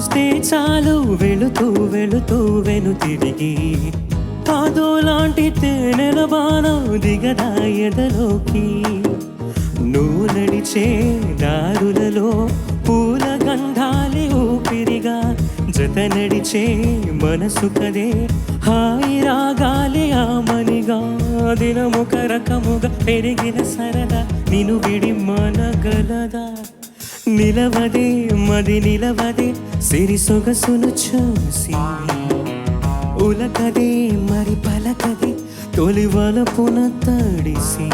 N: చూస్తే చాలు వెళుతూ వెళుతూ వెను తిరిగి పాదో లాంటి తేనెల బాణం దిగదా ఎదలోకి నువ్వు నడిచే దారులలో పూల గంధాలి ఊపిరిగా జత నడిచే మనసు కదే హాయి రాగాలి ఆమనిగా దినముక రకముగా పెరిగిన సరదా నిన్ను విడి మనగలదా నిలవదే మది నిలవదే సిరి సొగసును చూసి ఉలకదే మరి పలకదే తొలి వలపున తడిసి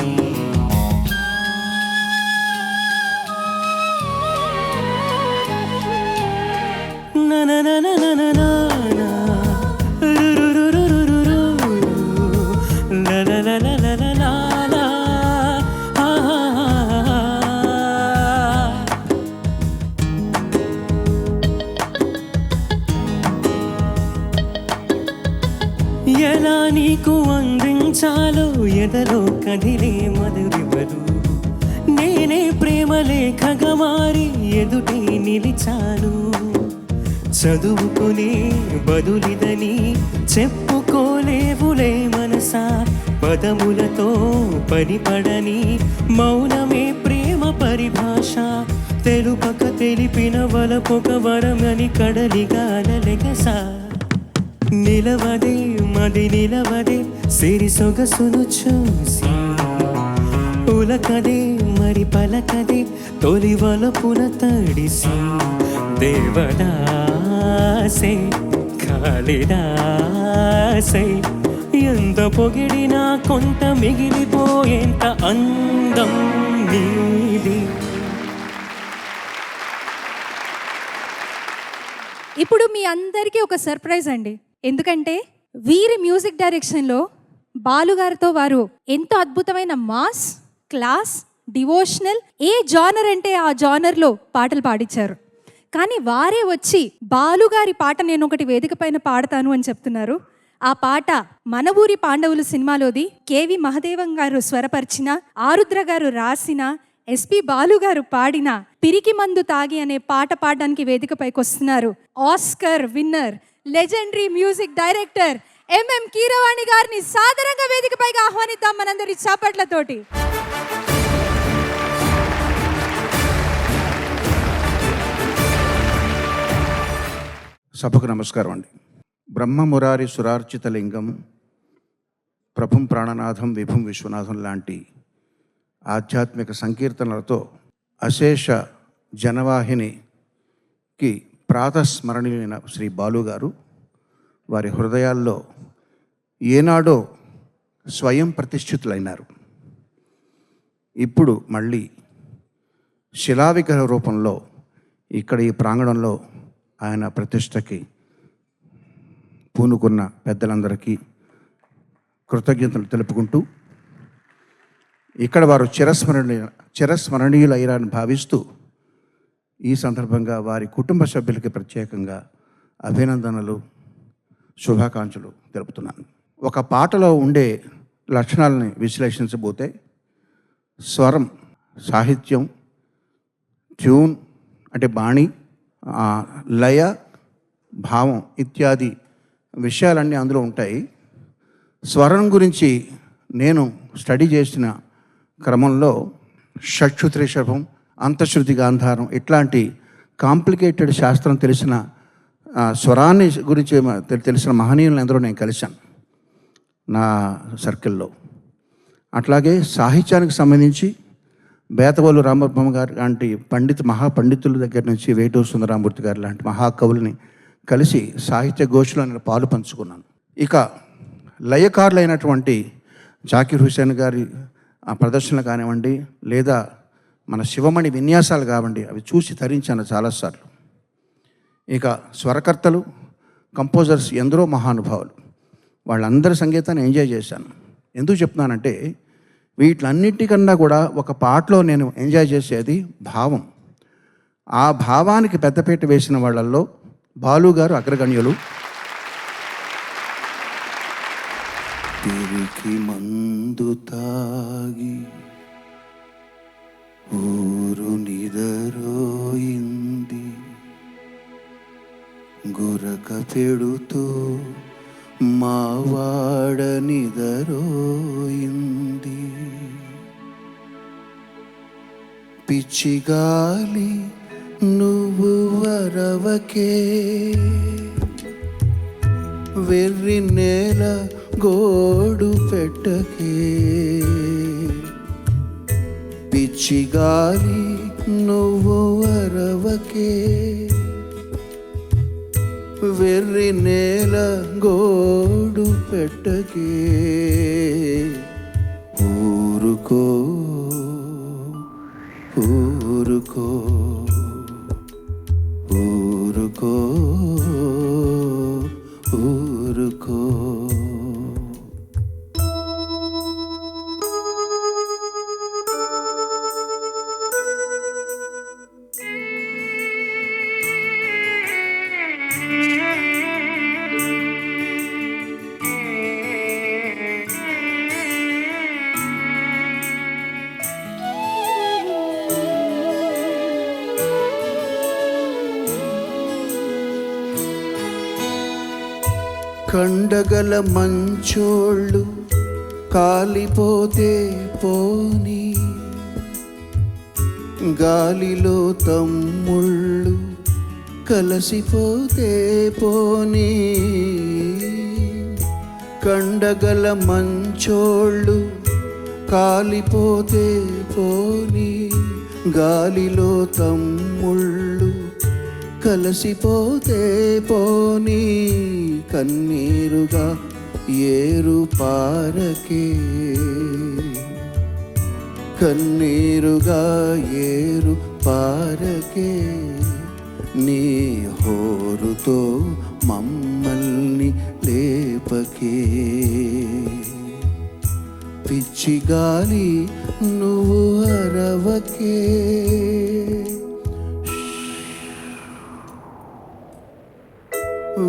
N: ఎలా నీకు అందించాలో ఎదలో కదిలే మధురివరు నేనే ప్రేమ లేఖగా మారి ఎదుటే నిలిచాను చదువుకునే బదులిదని చెప్పుకోలేవులే మనసా పదములతో పనిపడని మౌనమే ప్రేమ పరిభాష తెలుపక తెలిపిన వలపొక వరమని కడలిగాలెగసా నిలవదే మది నిలవదే సిరి సొగసును చూసి ఉలకదే మరి పలకదే తొలి వలపున తడిసి దేవదాసే కాళిదాసే ఎంత పొగిడినా కొంత మిగిలిపోయేంత అందం నీది.
H: ఇప్పుడు మీ అందరికీ ఒక సర్ప్రైజ్ అండి. ఎందుకంటే వీరి మ్యూజిక్ డైరెక్షన్లో బాలుగారితో వారు ఎంతో అద్భుతమైన మాస్, క్లాస్, డివోషనల్ ఏ జానర్ అంటే ఆ జానర్లో పాటలు పాడించారు. కానీ వారే వచ్చి బాలుగారి పాట నేను ఒకటి వేదిక పైన పాడతాను అని చెప్తున్నారు. ఆ పాట మన ఊరి పాండవులు సినిమాలోది కేవి మహదేవం గారు స్వరపరిచిన, ఆరుద్ర గారు రాసిన, ఎస్పి బాలు గారు పాడిన పిరికి మందు తాగి అనే పాట పాడడానికి వేదిక పైకి వస్తున్నారు Oscar winner, legendary music director MM Keeravani గారిని సాదరంగా వేదిక పైకి ఆహ్వానిద్దాం మనందరి చాపట్లతోటి.
J: సభకు నమస్కారం అండి. బ్రహ్మమురారి సురార్చిత లింగం, ప్రభుం ప్రాణనాథం, విభుం విశ్వనాథం లాంటి ఆధ్యాత్మిక సంకీర్తనలతో అశేష జనవాహినికి ప్రాతస్మరణీయులైన శ్రీ బాలు గారు వారి హృదయాల్లో ఏనాడో స్వయం ప్రతిష్ఠితులైనారు. ఇప్పుడు మళ్ళీ శిలావిగ్రహ రూపంలో ఇక్కడ ఈ ప్రాంగణంలో ఆయన ప్రతిష్టకి పూనుకున్న పెద్దలందరికీ కృతజ్ఞతలు తెలుపుకుంటూ, ఇక్కడ వారు చిరస్మరణీయులయ్యారని భావిస్తూ ఈ సందర్భంగా వారి కుటుంబ సభ్యులకి ప్రత్యేకంగా అభినందనలు, శుభాకాంక్షలు తెలుపుతున్నాను. ఒక పాటలో ఉండే లక్షణాలని విశ్లేషించబోతే స్వరం, సాహిత్యం, ట్యూన్ అంటే బాణి, లయ, భావం ఇత్యాది విషయాలన్నీ అందులో ఉంటాయి. స్వరం గురించి నేను స్టడీ చేసిన క్రమంలో షట్శృతి రిషభం, అంతఃశ్రుతి గాంధారం ఇట్లాంటి కాంప్లికేటెడ్ శాస్త్రం తెలిసిన స్వరాన్ని గురించి తెలిసిన మహనీయులను ఎందరో నేను కలిశాను నా సర్కిల్లో. అట్లాగే సాహిత్యానికి సంబంధించి బేతవోలు రామబ్రహ్మ గారు లాంటి మహాపండితుల దగ్గర నుంచి వేటూరు సుందరామూర్తి గారు లాంటి మహాకవుల్ని కలిసి సాహిత్య గోష్ఠిలో నేను పాలు పంచుకున్నాను. ఇక లయకారులైనటువంటి జాకీర్ హుసేన్ గారి ప్రదర్శనలు కానివ్వండి, లేదా మన శివమణి విన్యాసాలు కావండి, అవి చూసి తరించాను చాలాసార్లు. ఇక స్వరకర్తలు, కంపోజర్స్ ఎందరో మహానుభావులు, వాళ్ళందరి సంగీతాన్ని ఎంజాయ్ చేశాను. ఎందుకు చెప్తున్నానంటే వీటిలన్నిటికన్నా కూడా ఒక పాటలో నేను ఎంజాయ్ చేసేది భావం. ఆ భావానికి పెద్దపీట వేసిన వాళ్ళల్లో బాలు గారు అగ్రగణ్యులు. పిరికి మందు తాగి ఊరు నిదరోయింది,
I: గురక పెడుతూ మా వాడ నిదరోయింది. పిచ్చిగాలి నువ్వు వరవకే, వెర్రి నేల గోడు పెట్టకే. పిచ్చిగాలి నువ్వు వరవకే, వెర్రి నేల గోడు పెట్టకే. ఊరుకో ఊరుకో ఊరుకో ఊరుకో. కండగల మంచోళ్ళు కాలిపోతే పోని, గాలిలో తమ్ముళ్ళు కలసిపోతే పోని. కండగల మంచోళ్ళు కాలిపోతే పోని, గాలిలో తమ్ముళ్ళు కలసిపోతే పోని. కన్నీరుగా ఏరు పారకే, కన్నీరుగా ఏరు పారకే. నీ హోరుతో మమ్మల్ని లేపకే. పిచ్చిగాలి నువ్వు అరవకే,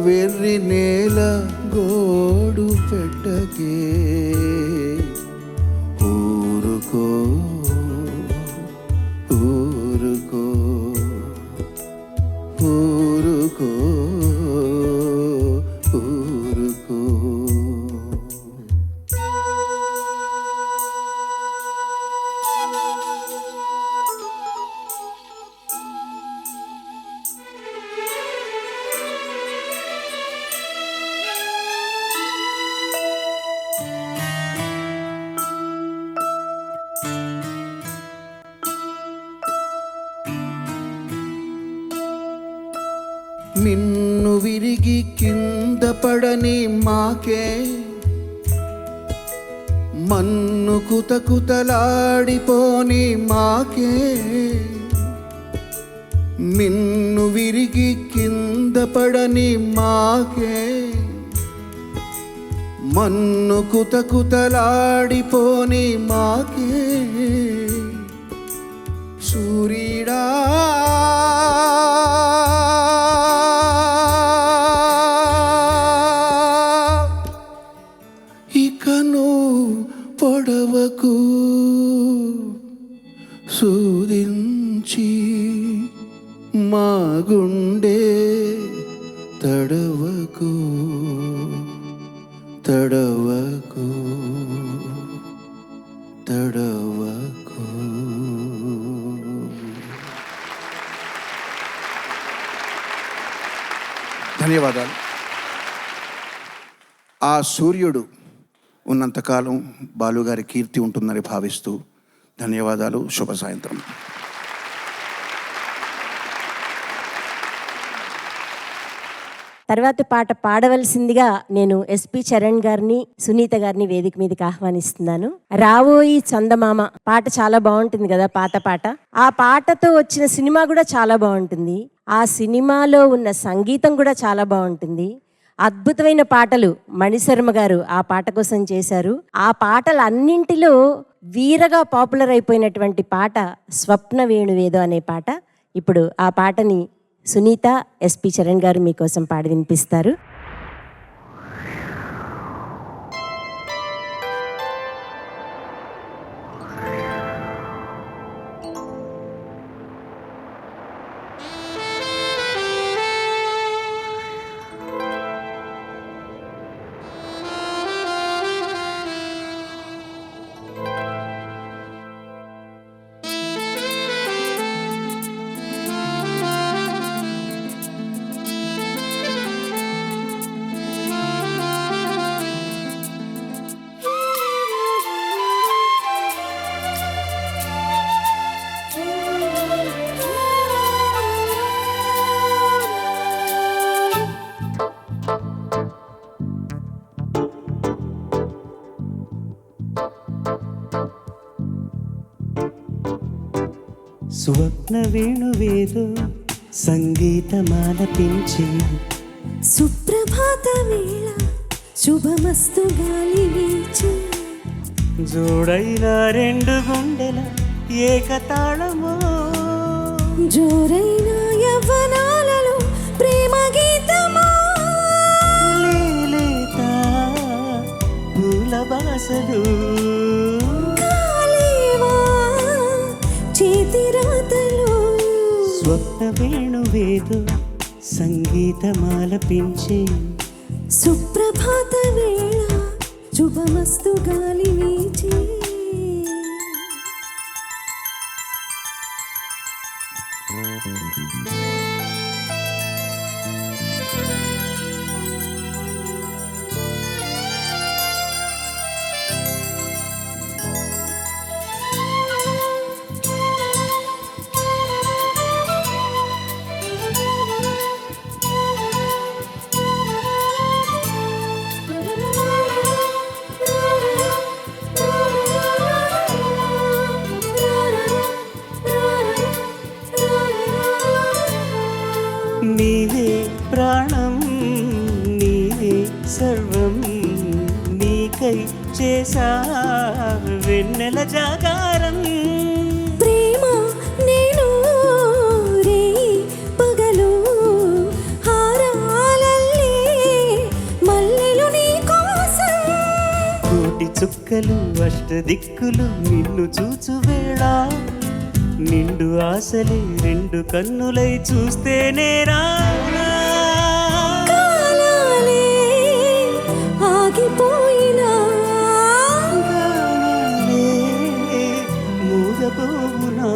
I: వెర్రి నేల గోడు పెట్టకే. ఊరుకో ఊరుకో ఊరుకో ఊరుకో. మిన్ను విరిగి కింద పడని మాకే, మన్ను కుతకుతలాడిపోని మాకే. మిన్ను విరిగి కింద పడని మాకే, మన్ను కుతకుతలాడిపోని మాకే. సూర్యుడా ఇకను పొడవకు, సూదించి మా గుండె తడవకు తడవకు తడవకు. ధన్యవాదాలు. ఆ సూర్యుడు ఉన్నంతకాలం బాలుగారి కీర్తి ఉంటుందని భావిస్తూ ధన్యవాదాలు. శుభ సాయంత్రం.
M: తర్వాతి పాట పాడవలసిందిగా నేను ఎస్పి చరణ్ గారిని, సునీత గారిని వేదిక మీదకి ఆహ్వానిస్తున్నాను. రావోయి చందమామ పాట చాలా బాగుంటుంది కదా, పాత పాట. ఆ పాటతో వచ్చిన సినిమా కూడా చాలా బాగుంటుంది. ఆ సినిమాలో ఉన్న సంగీతం కూడా చాలా బాగుంటుంది. అద్భుతమైన పాటలు మణిశర్మ గారు ఆ పాట కోసం చేశారు. ఆ పాటలన్నింటిలో వీరగా పాపులర్ అయిపోయినటువంటి పాట స్వప్న వేణువేదో అనే పాట. ఇప్పుడు ఆ పాటని సునీత, ఎస్పి చరణ్ గారు మీకోసం పాడి వినిపిస్తారు.
N: స్వప్న వేణువేదో సంగీతమాలపించి
K: సుప్రభాత వేళ శుభమస్తు గాలి వీచి
N: జోడైన రెండు గుండెల ఏకతాళమో
K: జోరైన యవ్వనాలలో ప్రేమ గీతమా
N: లేలేత పూల బాసలు
K: కాలేవా చేతి రాతలు
N: స్వప్న వేణువేదో సంగీతమాలపించి
K: సుప్రభాత వేళ శుభమస్తు గాలి వీచి
N: నీవే ప్రాణం నీవే సర్వం నీకై చేసా వెన్నెల జాగారం
K: ప్రేమ నేను రే పగలు హారాలల్లే మల్లెలు నీ కోసం
N: కోటి చుక్కలు అష్టదిక్కులు నిన్ను చూచు వేళ నిండు ఆశలే రెండు కన్నులై చూస్తేనే రానా
K: కాలాలే ఆగిపోయినా
N: గానాలే మూగపోవునా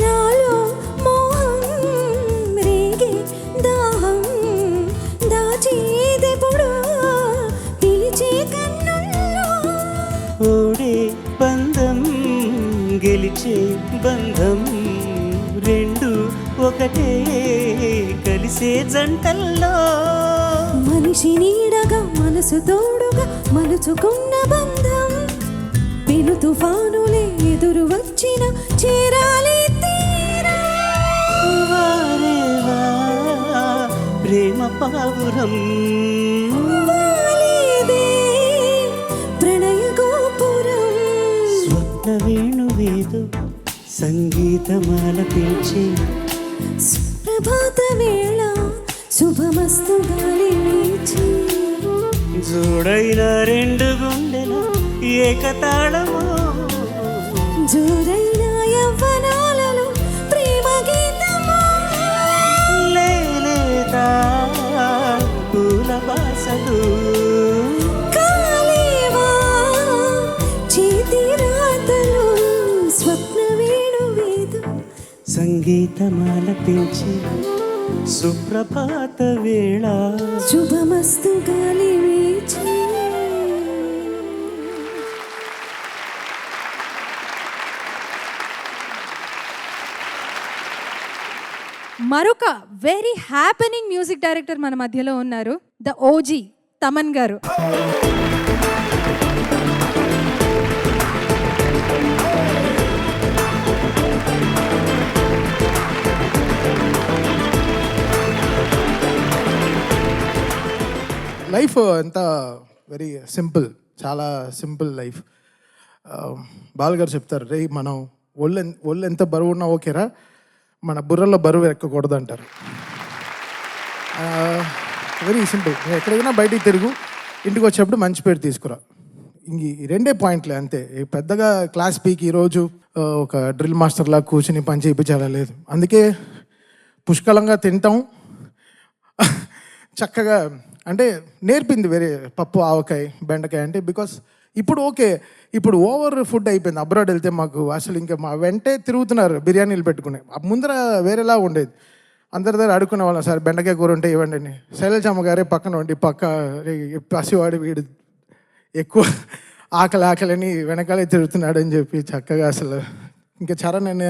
K: నాలో మోహం రేగే దాహం దాచేదెప్పుడు పిలిచే కన్నుల్లో
N: ఓడే బంధం గెలిచే బంధం రెండు ఒకటే కలిసే జంటల్లో
K: మనిషి నీడగా మనసు తోడుగా మలుచుకున్న బంధం పెను తుఫానులే ఎదురు వచ్చిన చేరాలి తీరా
N: వారేవా ప్రేమ పావురం
K: వాలేదే ప్రణయ గోపురం
N: స్వప్న వేణువేదో సంగీతమాలపించి
K: ప్రభాత వేళ శుభమస్తు గాలి వీచి
N: జోడైన రెండు గుండెల ఏకతాళమో
K: జోరైన యవ్వనాలలో ప్రేమ గీతమా
N: లేలేత పూల బాసలు
K: కాలేవా చేతి రాతలు స్వప్న వేణువేదో
N: సంగీతమాలపించి సుప్రభాత వేళ
K: శుభమస్తు గాలి వీచి
H: మరొక వెరీ హ్యాపెనింగ్ మ్యూజిక్ డైరెక్టర్ మన మధ్యలో ఉన్నారు, ద ఓజీ తమన్ గారు.
J: లైఫ్ ఎంత వెరీ సింపుల్, చాలా సింపుల్ లైఫ్. బాలుగారు చెప్తారు, రే మనం ఒళ్ళు ఎంత బరువు ఉన్నా ఓకేరా, మన బుర్రలో బరువు ఎక్కకూడదు అంటారు. Very simple. నువ్వు ఎక్కడికైనా బయటికి తిరుగు, ఇంటికి వచ్చేటప్పుడు మంచి పేరు తీసుకురా. ఈ రెండే పాయింట్లే అంతే. పెద్దగా క్లాస్ పీకి ఈరోజు ఒక డ్రిల్ మాస్టర్లా కూర్చుని పని చేయించాలా లేదు. అందుకే పుష్కలంగా తింటాం, చక్కగా అంటే నేర్పింది వేరే పప్పు, ఆవకాయ, బెండకాయ అంటే. బికాస్ ఇప్పుడు ఓకే, ఇప్పుడు ఓవర్ ఫుడ్ అయిపోయింది. అబ్రాడ్ వెళ్తే మాకు అసలు ఇంకా మా వెంటే తిరుగుతున్నారు బిర్యానీలు పెట్టుకుని. ముందర వేరేలా ఉండేది. అందరి దగ్గర అడుక్కునే వాళ్ళం, సార్ బెండకాయ కూర ఉంటే ఇవ్వండి అని. శైలజమ్మ గారే పక్కన ఉండి పసివాడి వీడు ఎక్కువ ఆకలిని వెనకాలే తిరుగుతున్నాడు అని చెప్పి చక్కగా అసలు ఇంకా చరణ్ అనే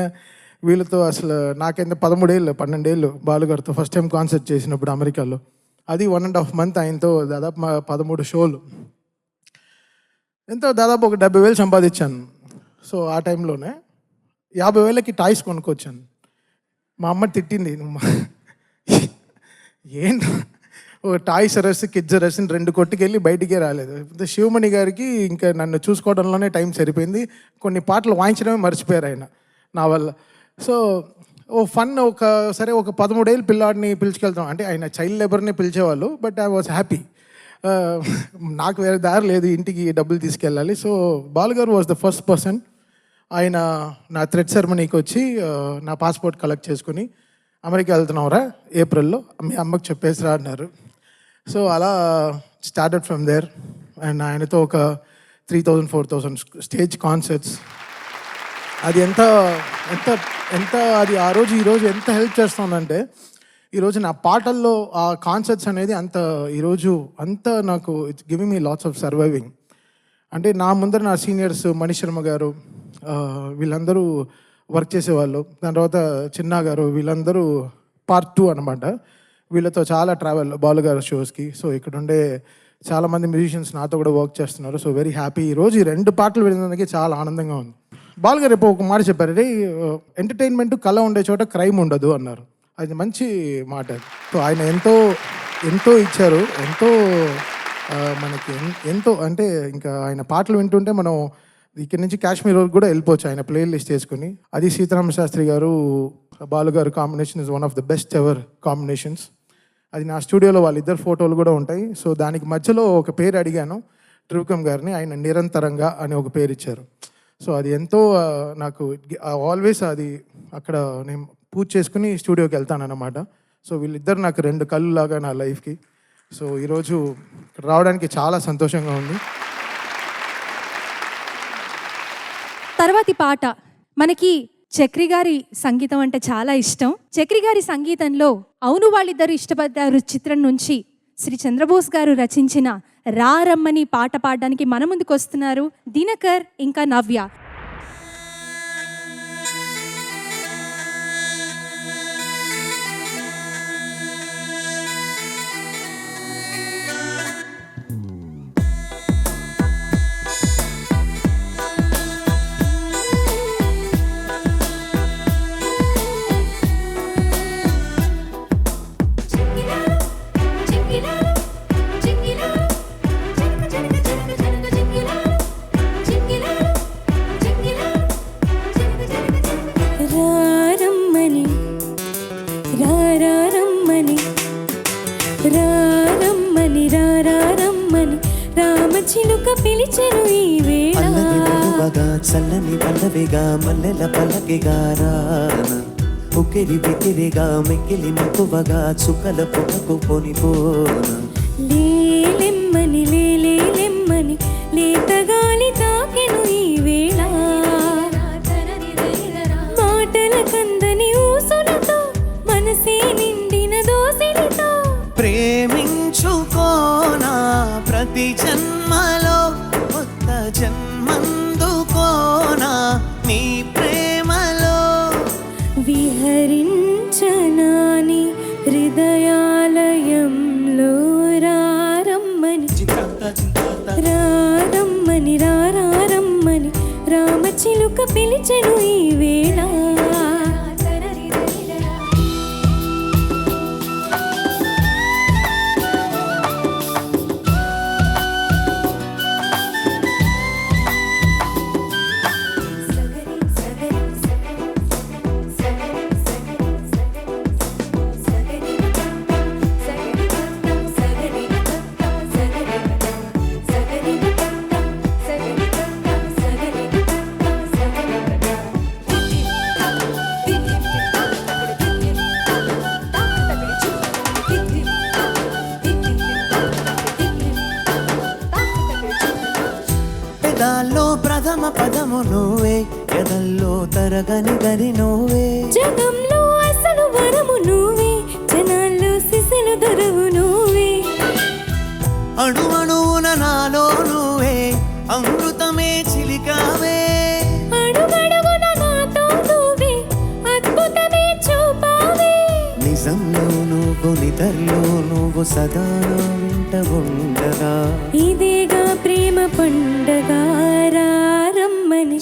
J: వీళ్ళతో అసలు నాకైతే 12 ఏళ్ళు బాలుగారితో ఫస్ట్ టైం కాన్సర్ట్ చేసినప్పుడు అమెరికాలో. అది 1.5 month ఆయనతో దాదాపు 13 షోలు. ఎంతో దాదాపు ఒక 70,000 సంపాదించాను. సో ఆ టైంలోనే 50,000కి టాయ్స్ కొనుక్కొచ్చాను. మా అమ్మ తిట్టింది, ఏంటి ఒక టాయ్స్ రస్, కిడ్స్ రస్ 2 కొట్టుకెళ్ళి బయటికే రాలేదు. శివమణి గారికి ఇంకా నన్ను చూసుకోవడంలోనే టైం సరిపోయింది. కొన్ని పాటలు వాయించడమే మర్చిపోయారు ఆయన నా వల్ల. సో ఫన్ సరే ఒక 13 ఏళ్ళ పిల్లాడిని పిలుచుకెళ్తాం అంటే ఆయన చైల్డ్ లేబర్ని పిలిచేవాళ్ళు. But I was happy. నాకు వేరే దారి లేదు, ఇంటికి డబ్బులు తీసుకెళ్ళాలి. సో బాలుగారు వాజ్ ద ఫస్ట్ పర్సన్. ఆయన నా థ్రెడ్ సెరమనీకి వచ్చి నా పాస్పోర్ట్ కలెక్ట్ చేసుకుని అమెరికా వెళ్తున్నావురా ఏప్రిల్లో, మీ అమ్మకి చెప్పేసి రా అన్నారు. సో అలా స్టార్టెడ్ ఫ్రమ్ దేర్. అండ్ ఆయనతో ఒక 3,000-4,000 స్టేజ్ కాన్సర్ట్స్. అది ఎంత ఎంత ఎంత అది ఆ రోజు ఈరోజు ఎంత హెల్ప్ చేస్తుందంటే, ఈరోజు నా పాటల్లో ఆ కాన్సర్ట్స్ అనేది అంత ఈరోజు అంత నాకు it's giving me lots of surviving. అంటే నా ముందర నా సీనియర్స్ మణి శర్మ గారు వీళ్ళందరూ వర్క్ చేసేవాళ్ళు. దాని తర్వాత చిన్నా గారు, వీళ్ళందరూ part 2 అనమాట. వీళ్ళతో చాలా ట్రావెల్ బాలుగారు షోస్కి. సో ఇక్కడ ఉండే చాలామంది మ్యూజిషియన్స్ నాతో కూడా వర్క్ చేస్తున్నారు. So very happy. ఈరోజు ఈ 2 పాటలు వినడానికి చాలా ఆనందంగా ఉంది. బాలుగారు రేపు ఒక మాట చెప్పారు, రే ఎంటర్టైన్మెంట్ కళ ఉండే చోట క్రైమ్ ఉండదు అన్నారు. అది మంచి మాట. సో ఆయన ఎంతో ఎంతో ఇచ్చారు, ఎంతో మనకి ఎంతో అంటే ఇంకా ఆయన పాటలు వింటుంటే మనం ఇక్కడి నుంచి కాశ్మీర్ వరకు కూడా వెళ్ళిపోవచ్చు ఆయన ప్లే లిస్ట్ చేసుకుని. అది సీతారామ శాస్త్రి గారు బాలుగారు combination is one of the best ever combinations. అది నా స్టూడియోలో వాళ్ళిద్దరు ఫోటోలు కూడా ఉంటాయి. సో దానికి మధ్యలో ఒక పేరు అడిగాను ట్రూకమ్ గారిని, ఆయన నిరంతరంగా అని ఒక పేరు ఇచ్చారు. సో అది ఎంతో నాకు ఆల్వేస్ అది అక్కడ నేను పూజ చేసుకుని స్టూడియోకి వెళ్తానన్నమాట. సో వీళ్ళిద్దరు నాకు 2 కళ్ళు లాగా నా లైఫ్కి. సో ఈరోజు ఇక్కడ రావడానికి చాలా సంతోషంగా ఉంది.
H: తర్వాతి పాట మనకి చక్రి గారి సంగీతం అంటే చాలా ఇష్టం. చక్రి గారి సంగీతంలో అవును వాళ్ళిద్దరు ఇష్టపడ్డారు చిత్రం నుంచి శ్రీ చంద్రబోస్ గారు రచించిన రా రమ్మని పాట పాడడానికి మన ముందుకు వస్తున్నారు దినకర్ ఇంకా నవ్య.
N: చల్లని పల్లవిగా మల్లెల పల్లకిగా రాన ఉక్కిరి బిక్కిరిగా మెక్కిలి మక్కువగా చుక్కల పొగకు పొనిపోన
K: లేలెమ్మని లేలేలెమ్మని లేతగాలి తాకెను ఈ వేళ మాటల కందని ఊసులతో మనసే నిండిన దోసిలితో
N: ప్రేమించుకోనా ప్రతి జన్మలో కొత్త జన్మందుకోనా నీ ప్రేమలో
K: విహరించనాని హృదయాలయంలో రారమ్మని రారమ్మని రారమ్మని రామచిలుక పిలిచెను ఈ వేళ
N: గమ పదము నువ్వే ఎదల్లో తరగని గరి నువ్వే
K: జగంలో అసలు వరము నువ్వే జనాల్లో సిసలు దొరవు నువ్వే
N: అణు అణువున నాలో నువ్వే అమృతమే చిలికావే
K: అడుగడుగున నాతో నువ్వే అద్భుతమే చూపావే
N: నిజంలో నువ్వు నిద్రలో నువ్వు సదా నా వెంట ఉండగా
K: ఇదేగా ప్రేమ పండగ రారమ్మని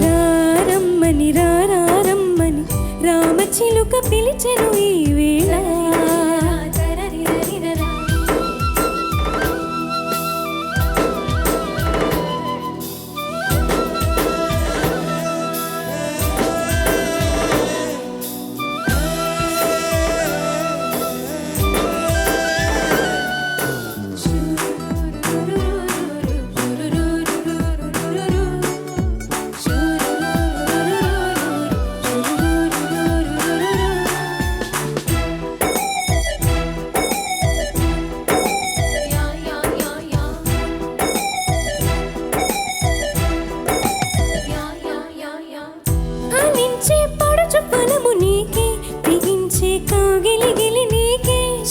K: రారమ్మని రారమ్మని రామచిలుక పిలిచెను ఈ వేళ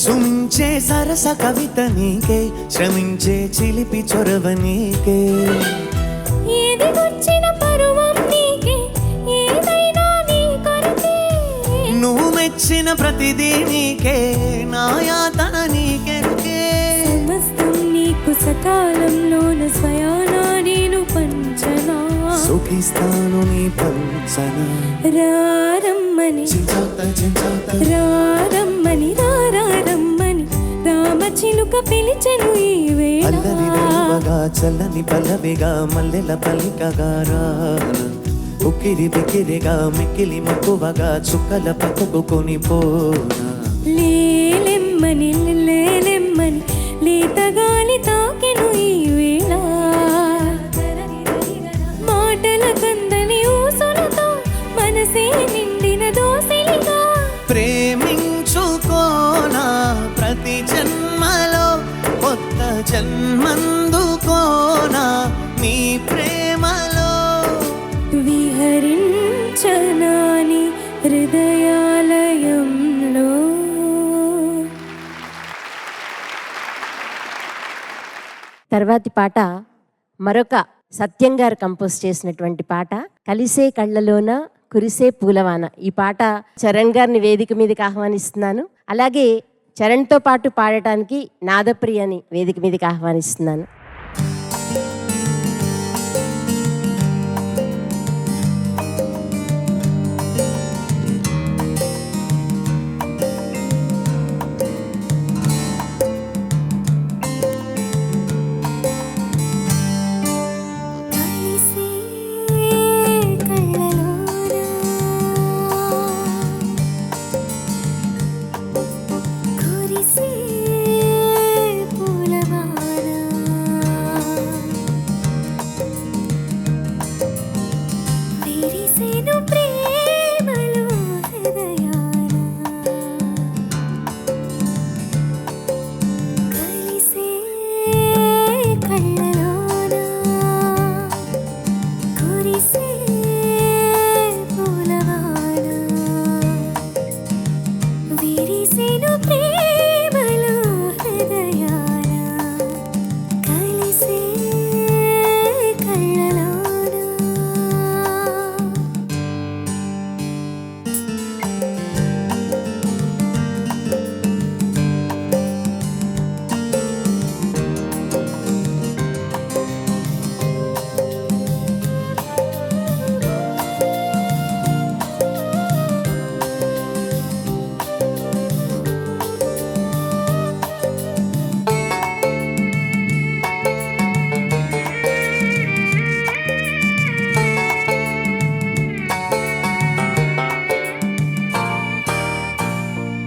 N: సుమించే సరస కవిత నీకే శ్రమించే చిలిపి చొరవ నీకే
K: ఏదిగొచ్చిన పరువం నీకే ఏదైనా నీ కొరకే
N: నువ్వు మెచ్చిన ప్రతిదీ నీకే నా యాతన నీకెరుకే
K: సమస్తం నీకు సకాలంలోన స్వయానా నేను పంచనా
N: సుఖిస్తాను నీ పంచన
K: రారమ్మని రారమ్మని రారమ్మని రామచిలుక పిలిచెను ఈ వేళ
N: అల్లరి రేవగా చల్లని పల్లవిగా మల్లెల పలికగా రాన ఉక్కిరి బిక్కిరిగా మిక్కిలి మక్కువగా చుక్కల పక్కకు కొనిపోనా
K: లేలెమ్మని లేలెమ్మని లేతగాలి తాకెను ఈ వేళ మాటల కందని ఊసులతో మనసే నిండిన దోసిలిగా
N: ప్రేమించుకోనా ప్రతి జన్మలో కొత్త జన్మందుకోనా నీ ప్రేమలో
K: విహరించనాని హృదయాలయంలో.
M: తర్వాతి పాట మరొక సత్యం గారు కంపోజ్ చేసినటువంటి పాట కలిసే కళ్ళలోన కురిసే పూలవాన. ఈ పాట చరణ్ గారిని వేదిక మీదకి ఆహ్వానిస్తున్నాను. అలాగే చరణ్తో పాటు పాడటానికి నాదప్రియని వేదిక మీదకి ఆహ్వానిస్తున్నాను.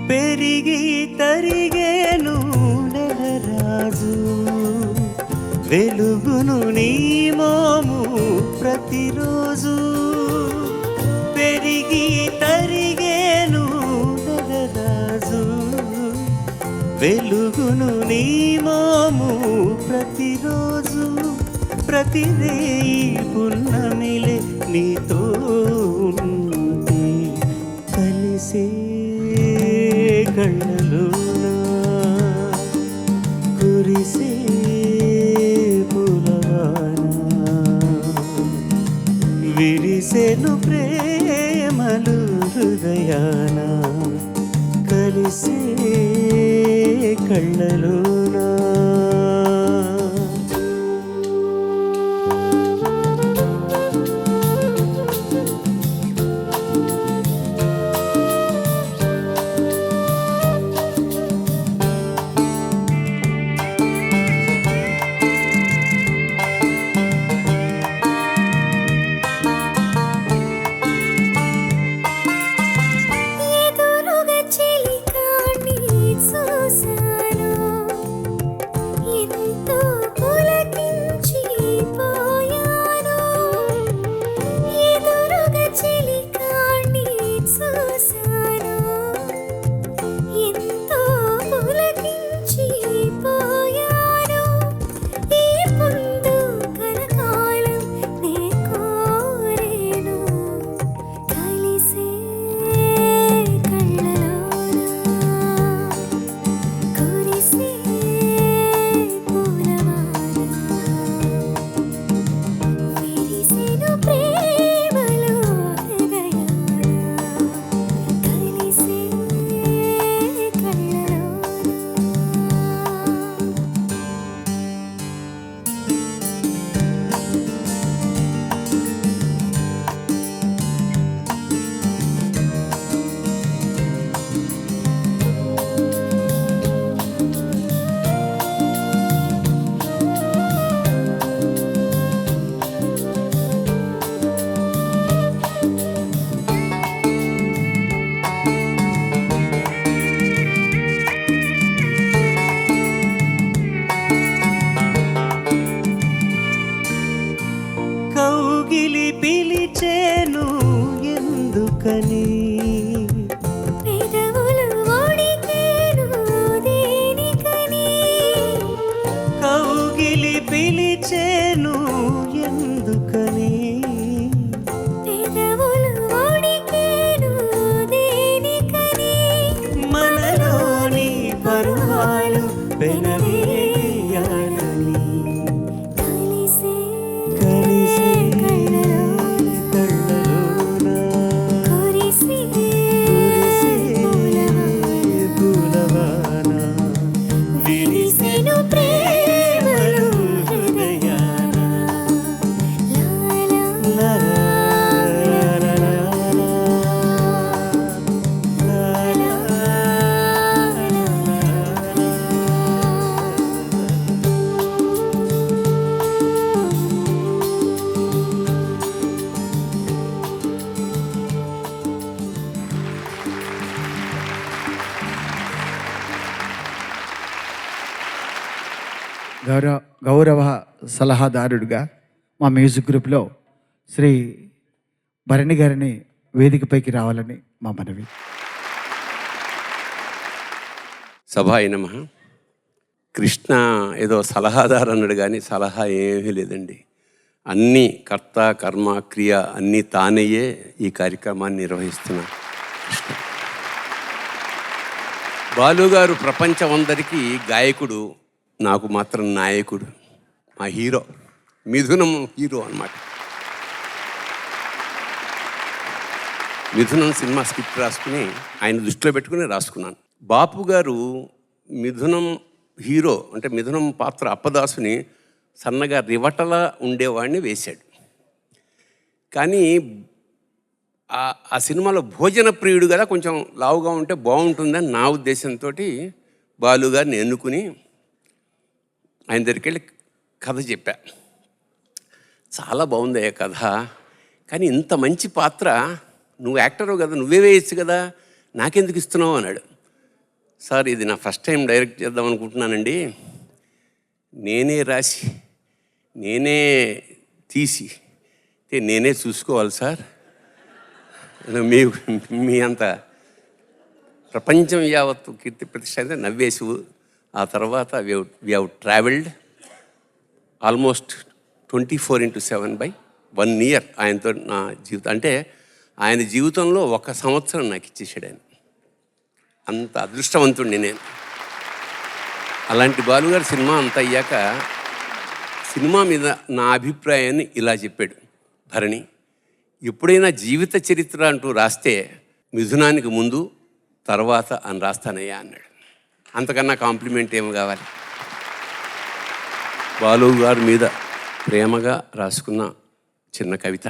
N: పెరిగి తరిగేను నెలరాజు వెలుగును నీ మోము ప్రతిరోజు పెరిగి తరిగేను నెలరాజు వెలుగును నీ మోము ప్రతిరోజు ప్రతిరేయి పున్నమిలే నీతో ఉంటే కలిసే కళ్ళలోనా కురిసే పులవానా విరిసెను ప్రేమలు హృదయాన కలిసే కళ్ళలోనా
K: ఎదురుగా చిలికాన్ని చూశాను, ఎంతో పులకించిపోయాను. ఎదురుగా చిలికాన్ని చూశాను, ఎంతో పులకించిపోయాను. ఈ పొందు కలకాలం నే కోరేను, కలిసే కళ్ళలోనా కురిసే పూలవాన విరిసెను ప్రేమలో హృదయాన కలిసే కళ్ళలోనా.
N: కౌగిలి పిలిచేను ఎందుకని
K: పెదవులు వణికేను దేనికని,
N: కౌగిలి పిలిచేను ఎందుకని
K: పెదవులు వణికేను దేనికని.
N: మనలోని పరువాలు పెనవేయాలని
K: కలిసే
N: కలిసే
K: కళ్ళలోనా కురిసే పూలవాన విరిసెను ప్రేమలు హృదయాన లాలా
J: గౌరవ సలహాదారుడిగా మా మ్యూజిక్ గ్రూప్లో శ్రీ భరణి గారిని వేదికపైకి రావాలని మా మనవి.
B: సభాయ నమః. కృష్ణ ఏదో సలహాదారు అన్నాడు కానీ సలహా ఏమీ లేదండి. అన్నీ కర్త కర్మ క్రియ అన్నీ తానయ్యే ఈ కార్యక్రమాన్ని నిర్వహిస్తున్నారు. కృష్ణ బాలుగారు ప్రపంచం అందరికీ గాయకుడు, నాకు మాత్రం నాయకుడు, మా హీరో, మిథునం హీరో అన్నమాట. మిథునం సినిమా స్క్రిప్ట్ రాసుకుని ఆయన దృష్టిలో పెట్టుకుని రాసుకున్నాను. బాపు గారు మిథునం హీరో అంటే మిథునం పాత్ర అప్పదాసుని సన్నగా రివటలా ఉండేవాడిని వేశాడు. కానీ ఆ సినిమాలో భోజన ప్రియుడు కదా, కొంచెం లావుగా ఉంటే బాగుంటుందని నా ఉద్దేశంతో బాలుగారిని ఎన్నుకుని ఆయన దగ్గరికి వెళ్ళి కథ చెప్పా. చాలా బాగుంది ఆ కథ, కానీ ఇంత మంచి పాత్ర నువ్వు యాక్టరు కదా, నువ్వే వేయచ్చు కదా, నాకెందుకు ఇస్తున్నావు అన్నాడు. సార్ ఇది నా ఫస్ట్ టైం డైరెక్ట్ చేద్దాం అనుకుంటున్నానండి, నేనే రాసి నేనే తీసి నేనే చూసుకోవాలి సార్, మీ అంత ప్రపంచం యావత్తు కీర్తి ప్రతిష్ట అయితే నవ్వేసి. ఆ తర్వాత we have travelled almost
O: 24/7/1 year ఆయనతో నా జీవితం. అంటే ఆయన జీవితంలో 1 సంవత్సరం నాకు ఇచ్చేసాడు ఆయన. అంత అదృష్టవంతుడిని నేను. అలాంటి బాలుగారు సినిమా అంతా అయ్యాక సినిమా మీద నా అభిప్రాయాన్ని ఇలా చెప్పాడు, భరణి, ఎప్పుడైనా జీవిత చరిత్ర అంటూ రాస్తే మిథునానికి ముందు తర్వాత అని రాస్తానయ్యా అన్నాడు. అంతకన్నా కాంప్లిమెంట్ ఏమి కావాలి? బాలు గారి మీద ప్రేమగా రాసుకున్న చిన్న కవిత.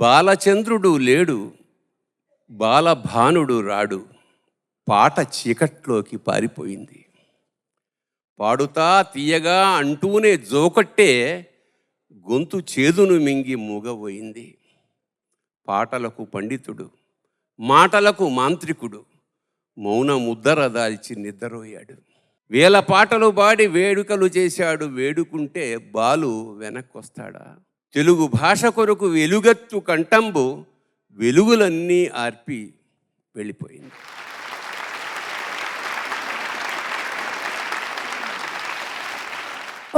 O: బాలచంద్రుడు లేడు, బాలభానుడు రాడు, పాట చీకట్లోకి పారిపోయింది, పాడుతా తీయగా అంటూనే జోకొట్టే గొంతు చేదును మింగి మూగబోయింది. పాటలకు పండితుడు, మాటలకు మాంత్రికుడు, మౌన ముద్దర దాల్చి నిద్రపోయాడు. 1000 పాటలు పాడి వేడుకలు చేశాడు, వేడుకుంటే బాలు వెనక్కొస్తాడా? తెలుగు భాష కొరకు వెలుగెత్తు కంఠంబు వెలుగులన్నీ ఆర్పి వెళ్ళిపోయింది.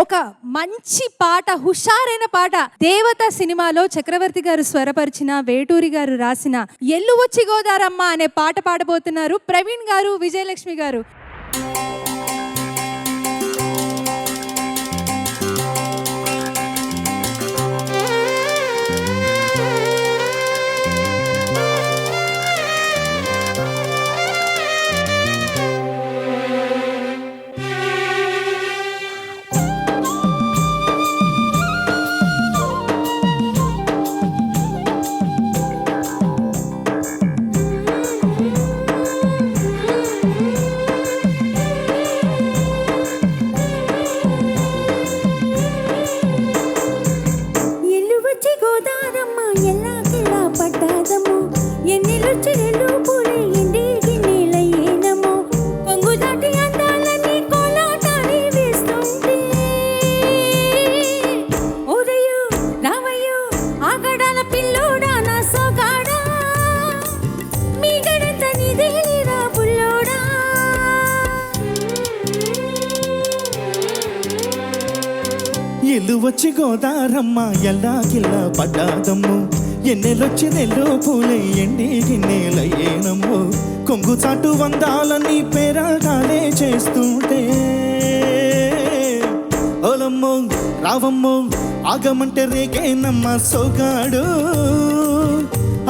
H: ఒక మంచి పాట, హుషారైన పాట, దేవత సినిమాలో చక్రవర్తి గారు స్వరపరిచిన, వేటూరి గారు రాసిన ఎల్లు వచ్చి గోదారమ్మ అనే పాట పాడబోతున్నారు ప్రవీణ్ గారు, విజయలక్ష్మి గారు.
N: వచ్చి గోదారమ్మ ఎల్లాకిల్లా పడ్డాదమ్ము, ఎన్నెలొచ్చి నెల్లో పూలే ఎండి గిన్నెలయ్యేనమ్మో, కొంగు చాటు వందాలని పేరాగాలే చేస్తుంటే, ఓలమ్మో రావమ్మో ఆగమంటే రేగేనమ్మ సోగాడు,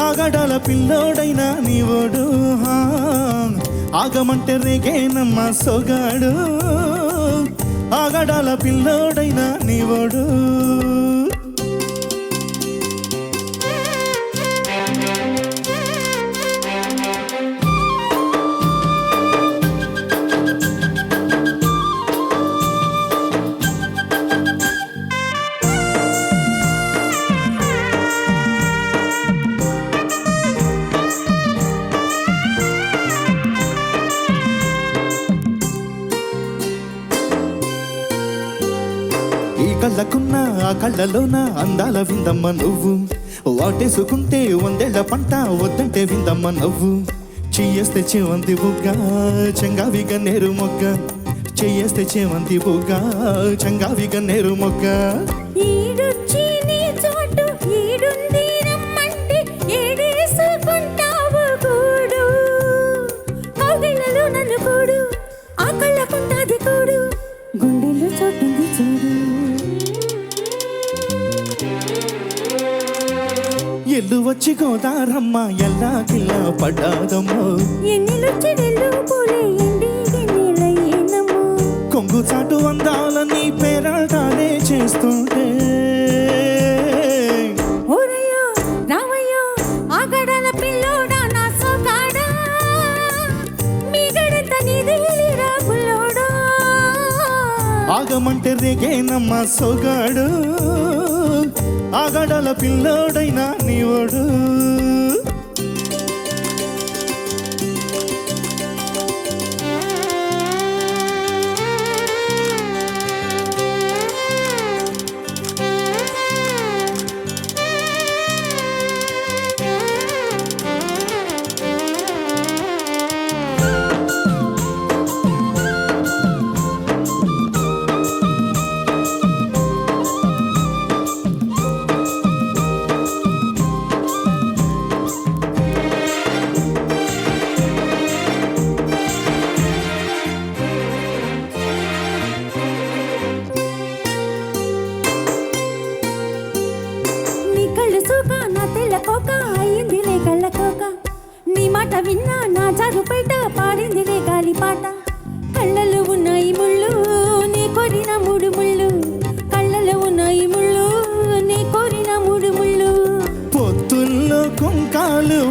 N: ఆగడాల పిల్లోడైనా నీవోడు, ఆగమంటే రేగేనమ్మ సోగాడు, ఆగడాల పిల్లోడైనా నీవోడు. కళ్ళకున్న ఆ కళ్ళలోన అందాల విందమ్మ నువ్వు, వాటేసుకుంటే 100 ఏళ్ల పంట వద్దంటే విందమ్మ నవ్వు, చెయ్యేస్తే చేవంతి బుగ్గ చెంగావి గన్నేరు మొగ్గ, చెయ్యేస్తే చేవంతి బుగ్గ చెంగావి గన్నేరు మొగ్గ.
K: గుండెల్లో చోటుంది చూడు,
N: ఎల్లు వచ్చి గోదారమ్మ ఎల్లాకిల్లా పడ్డాదమ్మో,
K: ఎన్నెలొచ్చి నెల్లు పూలే ఎండి గిన్నెలయ్యేనమ్మో,
N: కొంగు చాటు అందాలని పేరాటాలే చేస్తుంటే,
K: ఓరయ్యో రావయ్యో ఆగడాల పిల్లోడా నా సోగాడా, మీ గడత నీదేలిరా బుల్లోడా,
N: ఆగమంటే రేగేనమ్మ సోగాడు, ఆగడాల పిల్లోడైనా నీవోడు.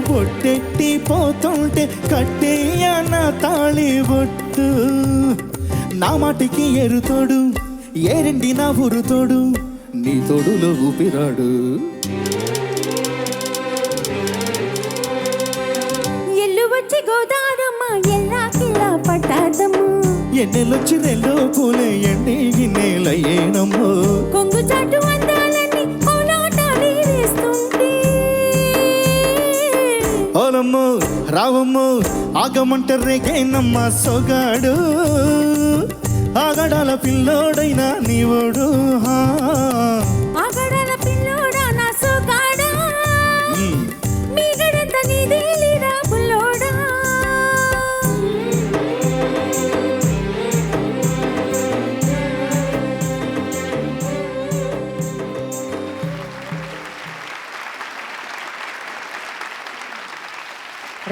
N: బొట్టెట్టి పోతుంటే కట్టేయ నా తాళి బొట్టు నా మాటికి ఎరుతోడు ఏరండి నా ఉరుతోడు నీ తోడులో ఊపిరాడు
K: ఎల్లు వచ్చి గోదారమ్మ ఎల్లా కిల్లా పట్టాదమ్మ
N: ఎన్నెలొచ్చి నెల్లో పూలే ఎండి గిన్నెలయ్యేనమ్మో
K: కొంగు చాటు అందాలని కోలాటాడి వేస్తుంటే
N: ఓలమ్మో రావమ్మో ఆగమంట రేగేనమ్మ సొగాడు ఆగడాల పిల్లోడైనా నీవోడు
K: ఆగడాల పిల్లోడా నా సోగాడా మీ గడంత నీదే లీరా బుల్లోడా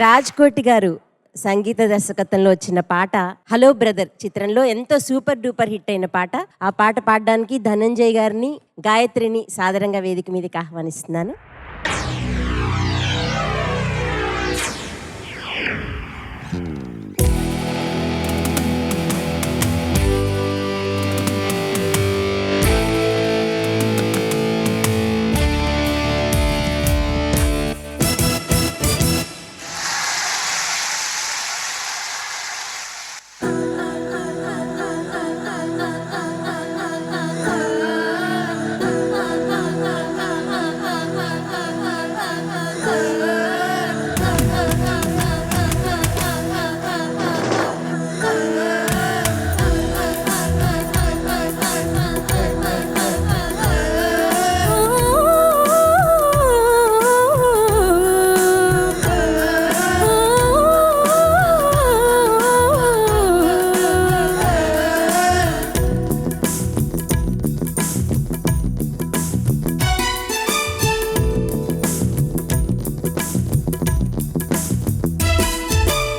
M: రాజ్కోటి గారు సంగీత దర్శకత్వంలో వచ్చిన పాట హలో బ్రదర్ చిత్రంలో ఎంతో సూపర్ డూపర్ హిట్ అయిన పాట. ఆ పాట పాడడానికి ధనంజయ్ గారిని, గాయత్రిని సాదరంగా వేదిక మీదకి ఆహ్వానిస్తున్నాను.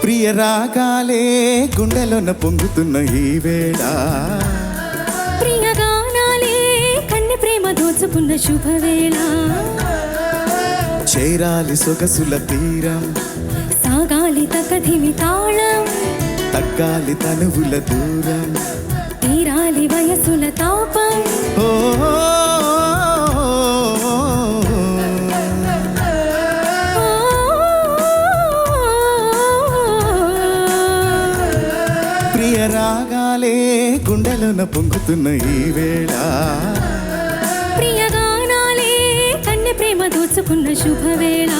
N: ప్రియ రాగాలే గుండెలోన పొంగుతున్న ఈ వేళ
K: ప్రియ గానాలే కన్నె ప్రేమ దోచుకున్న శుభవేళ
N: చేరాలి సొగసుల తీరం
K: సాగాలి తకధిమి తాళం
N: తగ్గాలి తనువుల దూరం
K: తీరాలి వయసుల తాపం
N: ఓ ప్రియ రాగాలే గుండెలోన పొంగుతున్న ఈ వేళ
K: ప్రియ గానాలే కన్నె ప్రేమ దోచుకున్న శుభవేళ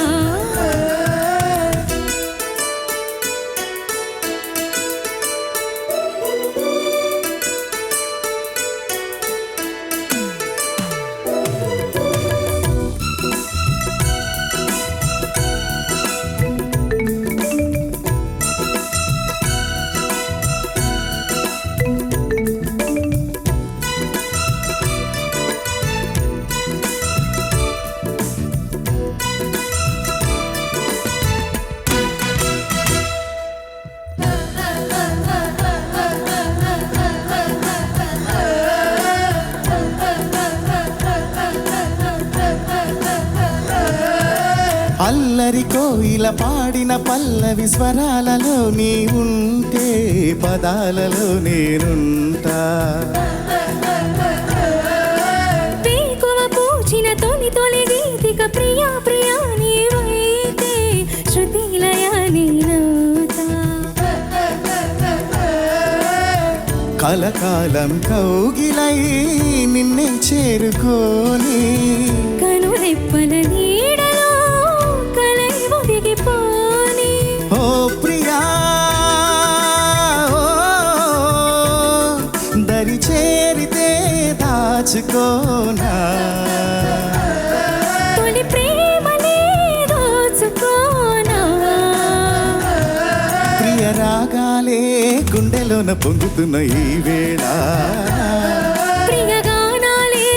N: అల్లరి కోయిల పాడిన పల్లవి స్వరాలలో నీ ఉంటే పదాలలో నేనుంటా
K: పీకువ పూచిన తొలి తొలి గీతిక ప్రియా ప్రియా నీవైతే శృతిలయ నీనవుతా
N: కలకాలం కౌగిలై నిన్నే చేరుకోని
K: కనురెప్పల నీడలో కలై ఒదిగిపోని
N: ఓ ప్రియా దరి చేరితే దాచుకోనా
K: తొలి ప్రేమనే దోచుకోనా
N: ప్రియ రాగాలే గుండెలోన పొంగుతున్న ఈ వేళ
K: ప్రియ గానాలే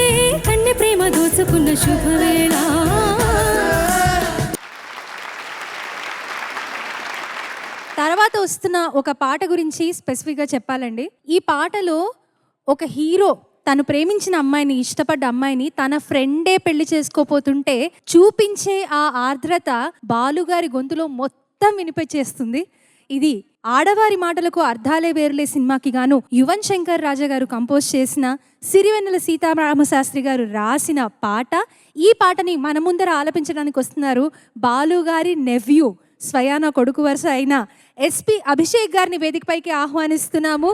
K: కన్నె ప్రేమ దోచుకున్న శుభవేళ
H: తర్వాత వస్తున్న ఒక పాట గురించి స్పెసిఫిక్గా చెప్పాలండి. ఈ పాటలో ఒక హీరో తను ప్రేమించిన అమ్మాయిని, ఇష్టపడ్డ అమ్మాయిని తన ఫ్రెండే పెళ్లి చేసుకోపోతుంటే చూపించే ఆ ఆర్ద్రత బాలుగారి గొంతులో మొత్తం వినిపించేస్తుంది. ఇది ఆడవారి మాటలకు అర్థాలే వేరులే సినిమాకి గాను యువన్ శంకర్ రాజా గారు కంపోజ్ చేసిన, సిరివెన్నెల సీతారామశాస్త్రి గారు రాసిన పాట. ఈ పాటని మన ముందర ఆలపించడానికి వస్తున్నారు బాలుగారి నెవ్యూ, స్వయాన కొడుకు వరుస అయిన ఎస్పి అభిషేక్ గారిని వేదికపైకి ఆహ్వానిస్తున్నాము.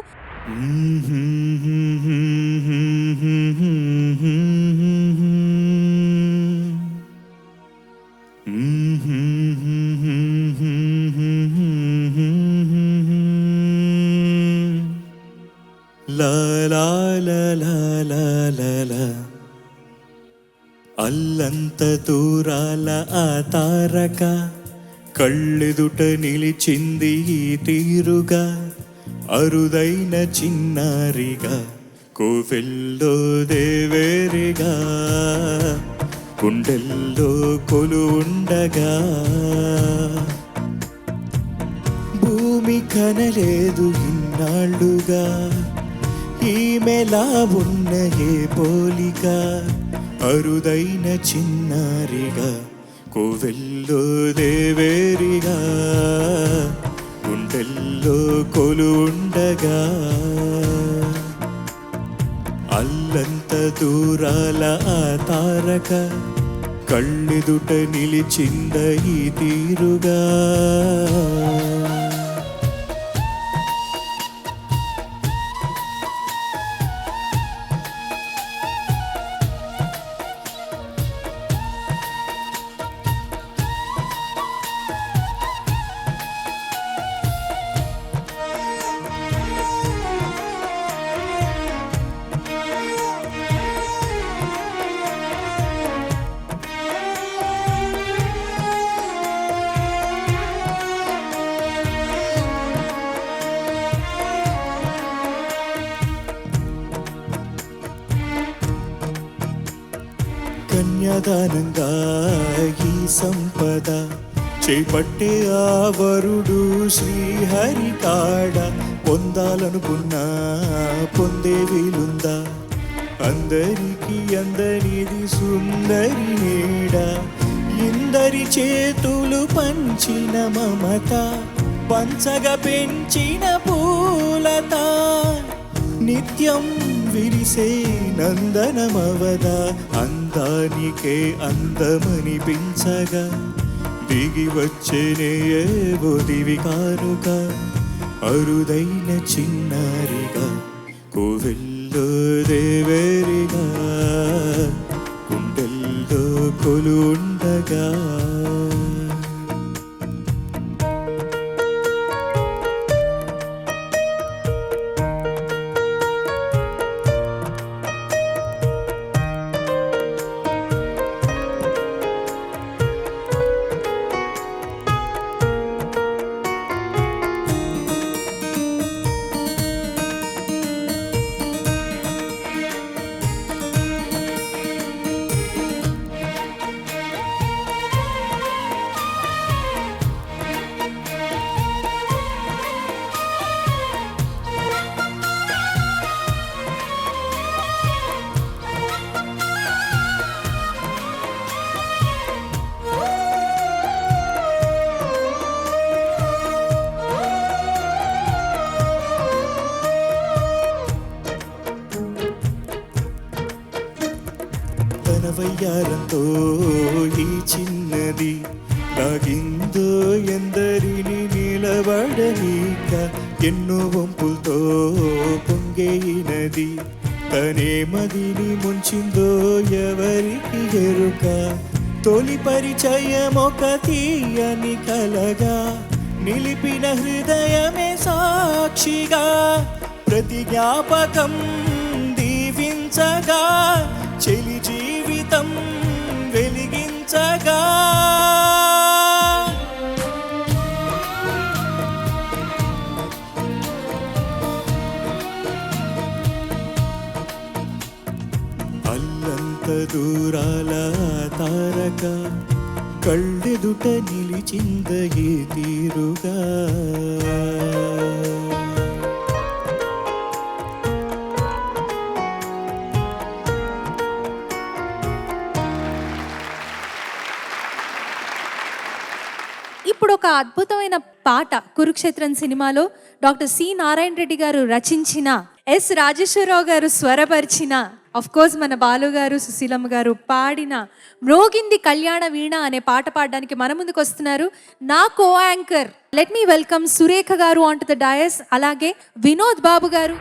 N: అల్లంత దూరాల ఆ తారక కళ్ళెదుట నిలిచింది ఈ తీరుగా, అరుదైన చిన్నారిగా కోవెల్లో దేవేరిగా, గుండెల్లో కొలు ఉండగా. భూమి కనలేదు ఇన్నాళ్ళుగా, ఈమెలా ఉన్న ఏ పోలిక, అరుదైన చిన్నారిగా కోవెల్లో దేవేరిగా, గుండెల్లో కొలు ఉండగా. అల్లంత దూరాల ఆ తారక కళ్ళెదుట నిలిచింద ఈ తీరుగా. కన్యాదానంగా ఈ సంపద చేపట్టే ఆ వరుడు శ్రీహరి కాడ, పొందాలనుకున్నా పొందే వీలుందా, అందరికీ అందరిది సుందరి నీడ, ఇందరి చేతులు పంచిన మమత, పంచగా పెంచిన పూలత, నిత్యం విరిసే నందనమవదా, అందానికే అందమనిపించగా, దిగి వచ్చేనే ఏవో దివి కానుక, అరుదైన చిన్నారిగా కోవెల్లో దేవేరిగా, గుండెల్లో కొలు ఉండగా. వయ్యారంతో ఈ చిన్నది లాగిందో ఎందరిని నిలబడనీక, ఎన్నో వంపులతో పొంగేయినది, తనే మదిని ముంచిందో ఎవరికి ఎరుక, తొలి పరిచయం ఒక తీయని కలగా, నిలిపిన హృదయమే సాక్షిగా, ప్రతి జ్ఞాపకం దీవించగా, చెలి జీవితం వెలిగించగా. అల్లంత దూరాల తారక కళ్ళెదుట నిలిచింద ఏ తీరుగా.
H: ఇప్పుడు ఒక అద్భుతమైన పాట కురుక్షేత్రం సినిమాలో డాక్టర్ సి నారాయణ రెడ్డి గారు రచించిన, ఎస్ రాజేశ్వరరావు గారు స్వరపరిచిన, ఆఫ్ కోర్స్ మన బాలు గారు సుశీలమ్మ గారు పాడిన మ్రోగింది కళ్యాణ వీణ అనే పాట పాడడానికి మన ముందుకు వస్తున్నారు నా co anchor. Let me welcome Surekha garu on to the dais, అలాగే వినోద్ బాబు గారు.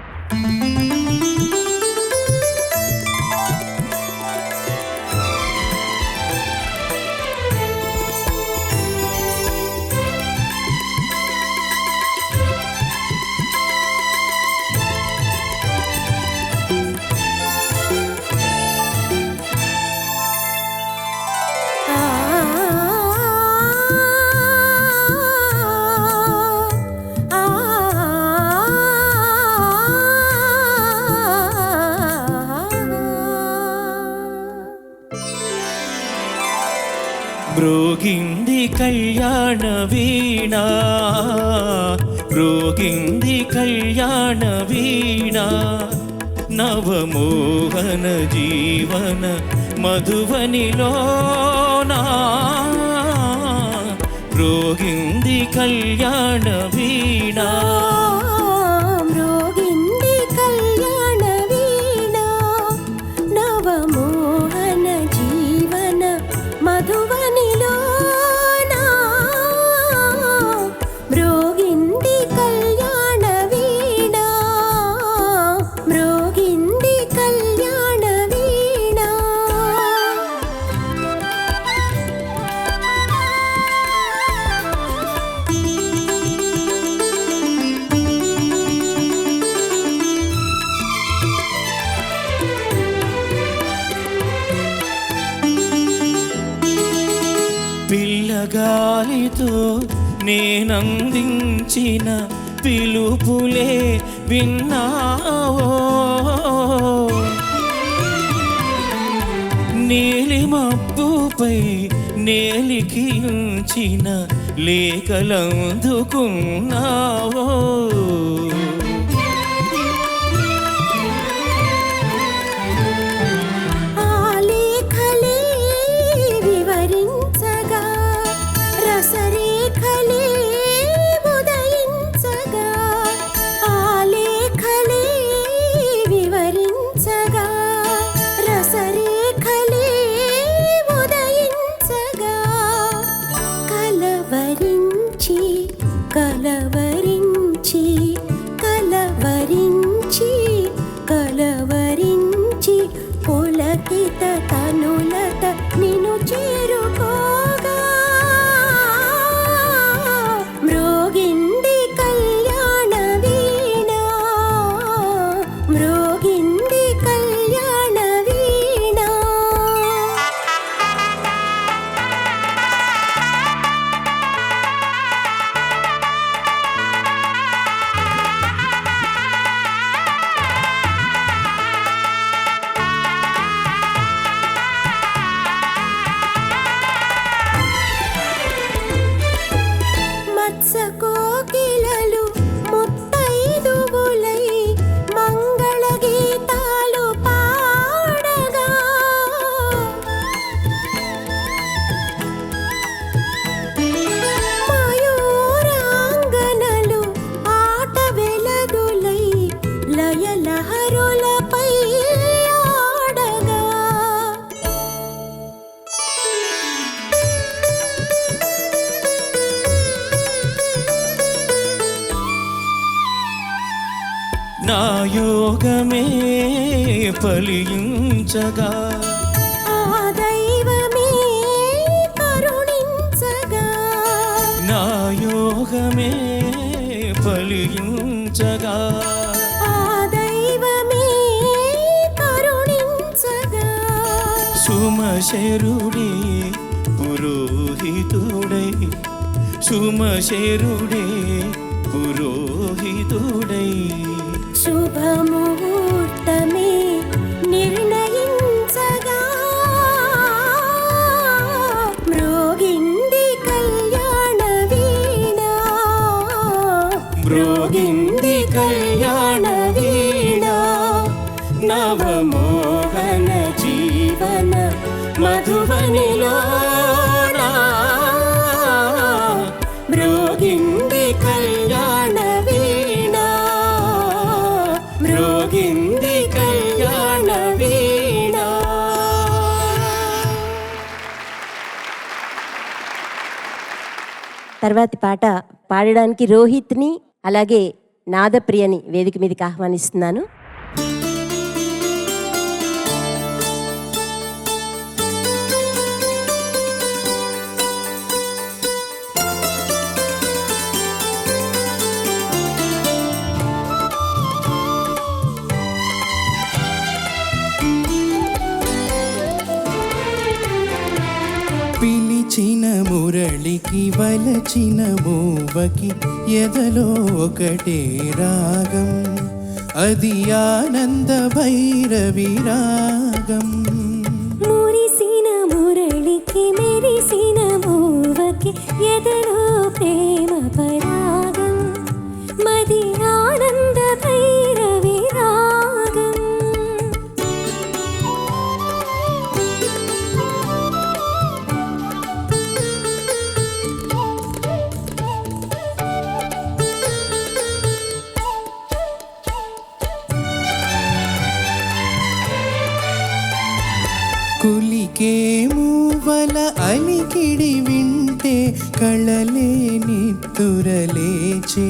N: మ్రోగింది కళ్యాణ వీణ, మ్రోగింది కళ్యాణ వీణ, నవమోహన జీవన మధువనిలోనా, మ్రోగింది కళ్యాణ వీణ.
K: మ్రోగింది కళ్యాణ వీణ, నవమోహన జీవన మధువనిలోనా, మ్రోగింది కళ్యాణ వీణ, మ్రోగింది కళ్యాణ వీణ.
N: పిల్లగాలితో నేనందించిన పిలుపులే విన్నావో, నీలిమబ్బుపై నేలికించిన లేఖలందుకున్నావో,
K: ఆలేఖలే వివరించగా, రసరేఖలే ఉదయించగా, ఆలేఖలే వివరించగా, రసరేఖలే ఉదయించగా, కలవరించి కలవరించి కలవరించి కలవరించి పులకిత తనులత నిన్ను చేరుకోగా, మ్రోగింది కళ్యాణ వీణ, మ్రోగింది కళ్యాణ వీణ. మత్స్యకోకిలలు ముత్తైదువులై మంగళ గీతాలు పాడగా, మయూరాంగనలు ఆట వెలదులై లయలహరులపై ఆడగా,
N: నా యోగమే ఫలించగా,
K: ఆ దైవమే కరుణించగా,
N: నా యోగమే ఫలించగా,
K: ఆ దైవమే కరుణించగా,
N: సుమశరుడే పురోహితుడై, సుమశరుడే పురోహితుడై,
K: శుభముహూర్తమే నిర్ణయించగా, మ్రోగింది కళ్యాణ వీణ,
N: మ్రోగింది కళ్యాణ వీణ, నవమోహన జీవన మధువనిలోనా,
K: మ్రోగింది కళ్యాణ వీణ, మ్రోగింది కళ్యాణ వీణ.
M: తర్వాతి పాట పాడడానికి రోహిత్ని అలాగే నాదప్రియని వేదిక మీదకి ఆహ్వానిస్తున్నాను.
N: పిలిచిన మురళికి వలచిన మూవకి ఎదలో ఒకటే రాగం, అది ఆనంద భైరవి రాగం.
K: మురిసిన మురళికి మెరిసిన మూవకి ఎదలో ప్రేమ పరాగం, మది ఆనంద భైరవి రాగం.
N: కులికే మూవల అలికిడి వింటే కళలే నిత్తురలేచే,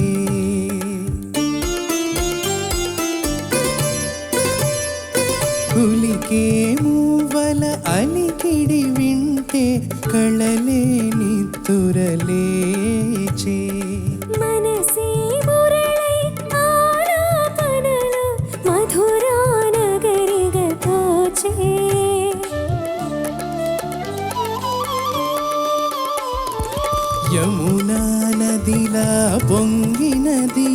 N: కులికే మూవల అలికిడి వింటే కళలే నిత్తురలేచే.
K: మనసే మురళై ఆలాపనలో మధురా నగరిగా తోచే,
N: యమునా నదిలా పొంగినది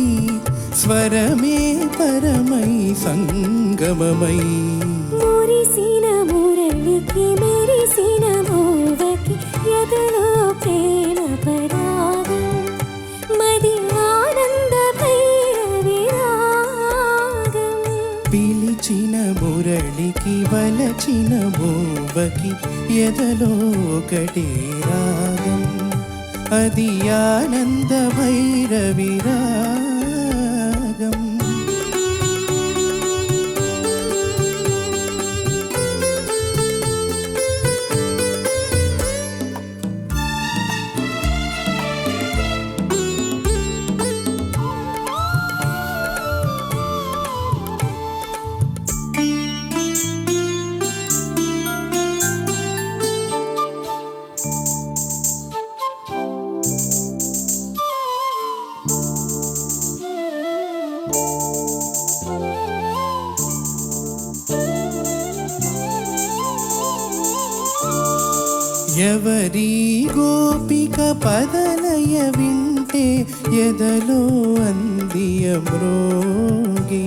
N: స్వరమే పరమై సంగమమై.
K: మురిసిన మురళికి మెరిసిన మూవకి ఎదలో ప్రేమ పరాగం, మది ఆనంద భైరవి రాగం.
N: పిలిచిన మురళికి వలచిన మూవకి ఎదలో ఒకటే రాగం, అది ఆనంద భైరవి రాగం. ఎవరి గోపిక పదలయ వింటే ఎదలో అందియ మ్రోగే,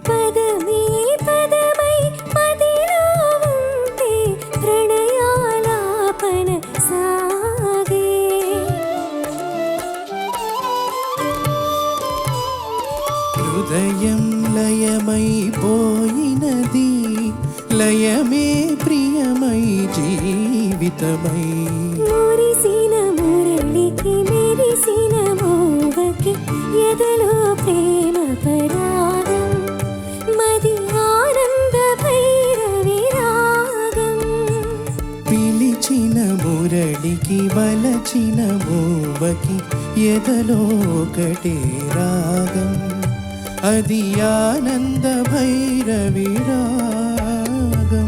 K: పదమే పదమై మదిలో ఉంటే ప్రణయాలాపన సాగే.
N: హృదయం లయమై పోయినది లయమే ప్రియమై జీవితమై.
K: మురిసిన మురళికి మెరిసిన మూవకి ఎదలో ప్రేమ పరాగం, మది ఆనంద భైరవి రాగం.
N: పిలిచిన మురళికి వలచిన మూవకి ఎదలో ఒకటే రాగం, అది ఆనంద భైరవి రాగం.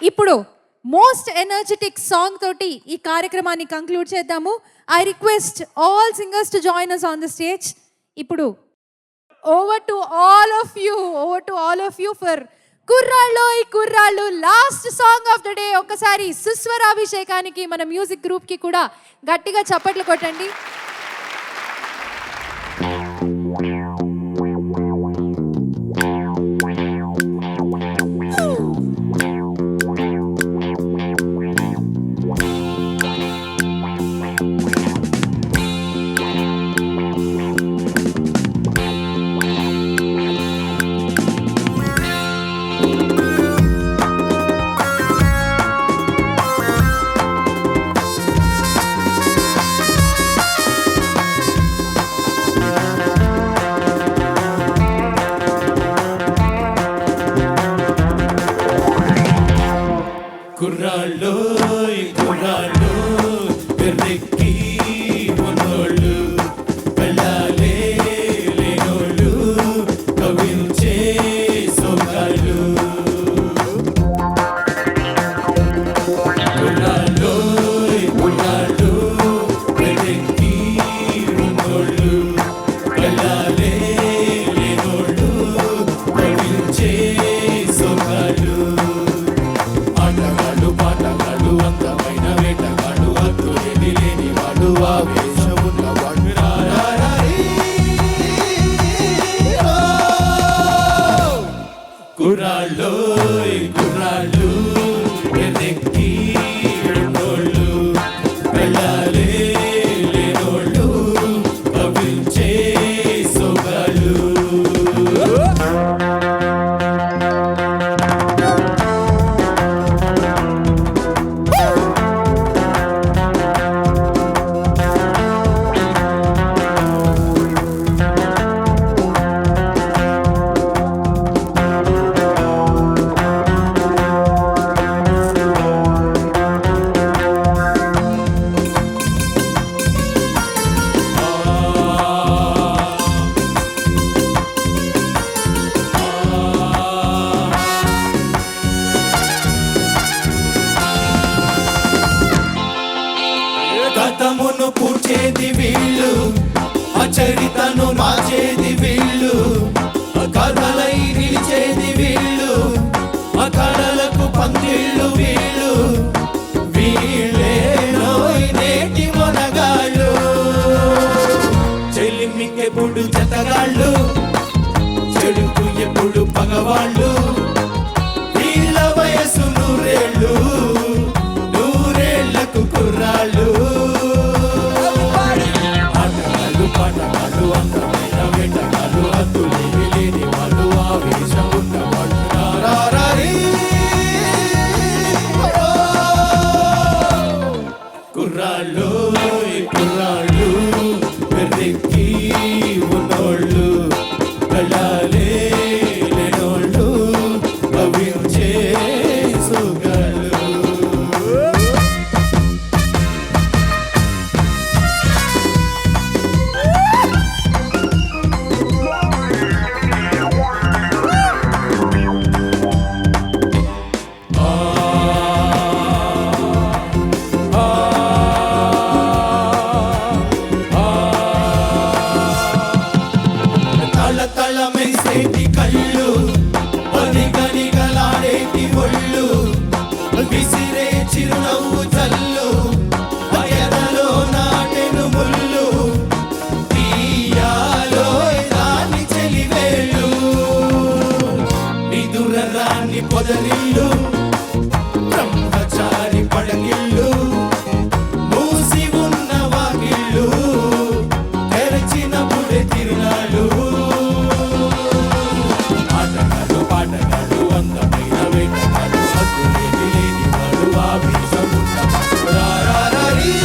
H: ఇప్పుడు మోస్ట్ ఎనర్జెటిక్ సాంగ్ తోటి ఈ కార్యక్రమాన్ని కంక్లూడ్ చేద్దాము. I request all singers to join us on the stage. ఇప్పుడు over to all of you for కుర్రాళ్ళోయ్ కుర్రాళ్ళు last song of the day. ఒక్కసారి సుస్వరాభిషేకానికి మన మ్యూజిక్ గ్రూప్కి కూడా గట్టిగా చప్పట్లు కొట్టండి.
N: కుర్రాళ్ళు కుర్రాళ్ళు వెర్రెక్కి ఉన్నోళ్ళు వెళ్ళాలే లేనోళ్ళు కవించే సోగాళ్ళు కుర్రాళ్ళు కుర్రాళ్ళు వెర్రెక్కి ఉన్నోళ్ళు వెళ్ళాలే లేనోళ్ళు కవించే సోగాళ్ళు ఆటగాళ్ళు పాటగాళ్ళు అందమైన వేటగాళ్ళు అద్దులేని లేని వాడు ఆవేశం ఉన్నవాడు కుర్రాళ్ళు కుర్రాళ్ళు వెనక్కి ఉన్నోళ్ళు వెళ్ళాలే లేనోళ్ళు కవించే సొగాళ్ళు గతమును పూడ్చేది వీళ్ళు చరితను మార్చేది వీళ్ళు కథలై నిలిచేది వీళ్ళు కళలకు పందిళ్ళు వీళ్ళు వీళ్ళేనో నేటి మొనగాళ్ళు చెలిమికెప్పుడు జతగాళ్ళు చెడుకు ఎప్పుడు పగవాళ్ళు వీళ్ళ వయసు నూరేళ్ళు నూరేళ్లకు కుర్రాళ్ళు ఆటగాళ్ళు పాటగాళ్ళు అందమైన వేటగాళ్ళు అద్దులేవి లేని వాళ్ళు ఆవేశం ఉన్నవాళ్ళు కుర్రాళ్ళు కుర్రాళ్ళు వెర్రెక్కి ఉన్నోళ్ళు వెళ్ళాలే లేనోళ్ళు కవించే సొగాళ్ళు తళ తళ మెరిసేటి కళ్ళు పనిగనిగలాడేటి ఒళ్ళు విసిరే చిరునవ్వు చల్లు ఎదలో నాటెను ముళ్ళు తీయాలో రాని చెలివేళ్ళు నిదుర రాని పొదరిల్లు బ్రహ్మచారి పడగిళ్ళు మూసి ఉన్న వాకిళ్ళు తెరచినప్పుడే తిరునాళ్ళు ఆటగాళ్ళు పాటగాళ్ళు అందమైన వేటగాళ్ళు అద్దులేని లేని వాడు ఆవేశం ఉన్నవాడు రారారీ.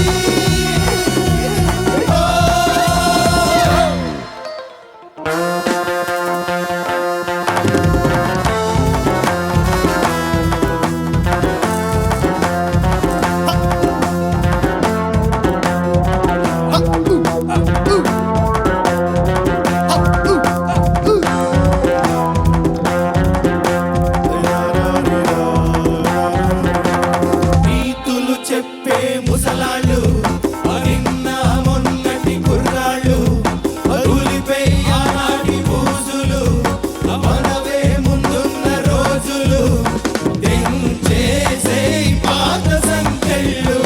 N: నీతులు చెప్పే ముసలాళ్ళు నిన్న మొన్నటి కుర్రాళ్ళు తూలిపై ఆనాటి బూజులు మనవే ముందున్న రోజులు తెంచేసే పాత సంఖ్యలు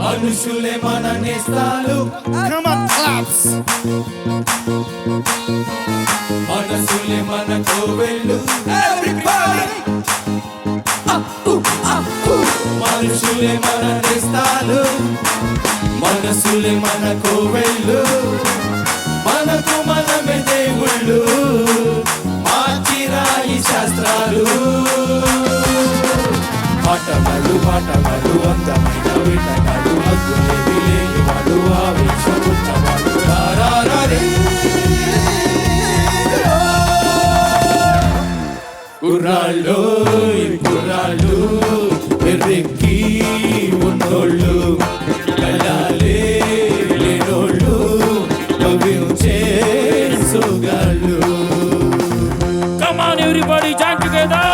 N: అనుషులే మన నేస్తాలు మనసులే మన కోవెళ్ళు మనుషులే మన నేస్తాలు మనసులే మన కోవెళ్ళు మనకు మనమే దేవుళ్ళు మార్చిరాయి శాస్త్రాలు పాటగాళ్ళు పాటగాళ్ళు అందమైన వేటగాళ్ళు అద్దులేవి లేని వాడు ఆవేశం ఉన్నవాడు రారారీ. కుర్రాళ్ళు కుర్రాళ్ళు లేనోళ్ళు కళ్ళాలే లేనోళ్ళు నవ్వించే సోగాళ్ళు.
E: Come on everybody, join together.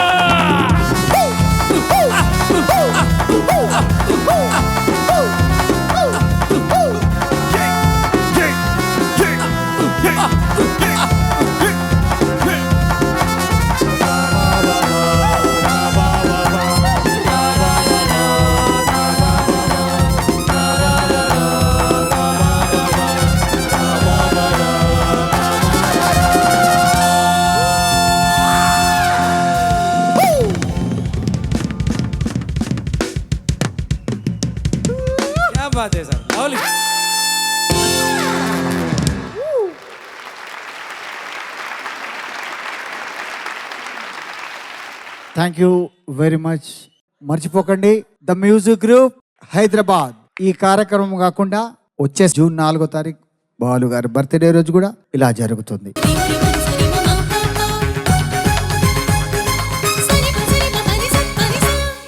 F: क्या बात है sir, lovely.
P: Thank you very much. మర్చిపోకండి, ద మ్యూజిక్ గ్రూప్ హైదరాబాద్. ఈ కార్యక్రమం కాకుండా వచ్చే జూన్ 4వ తారీఖు బాలు గారి బర్త్డే రోజు కూడా ఇలా జరుగుతుంది.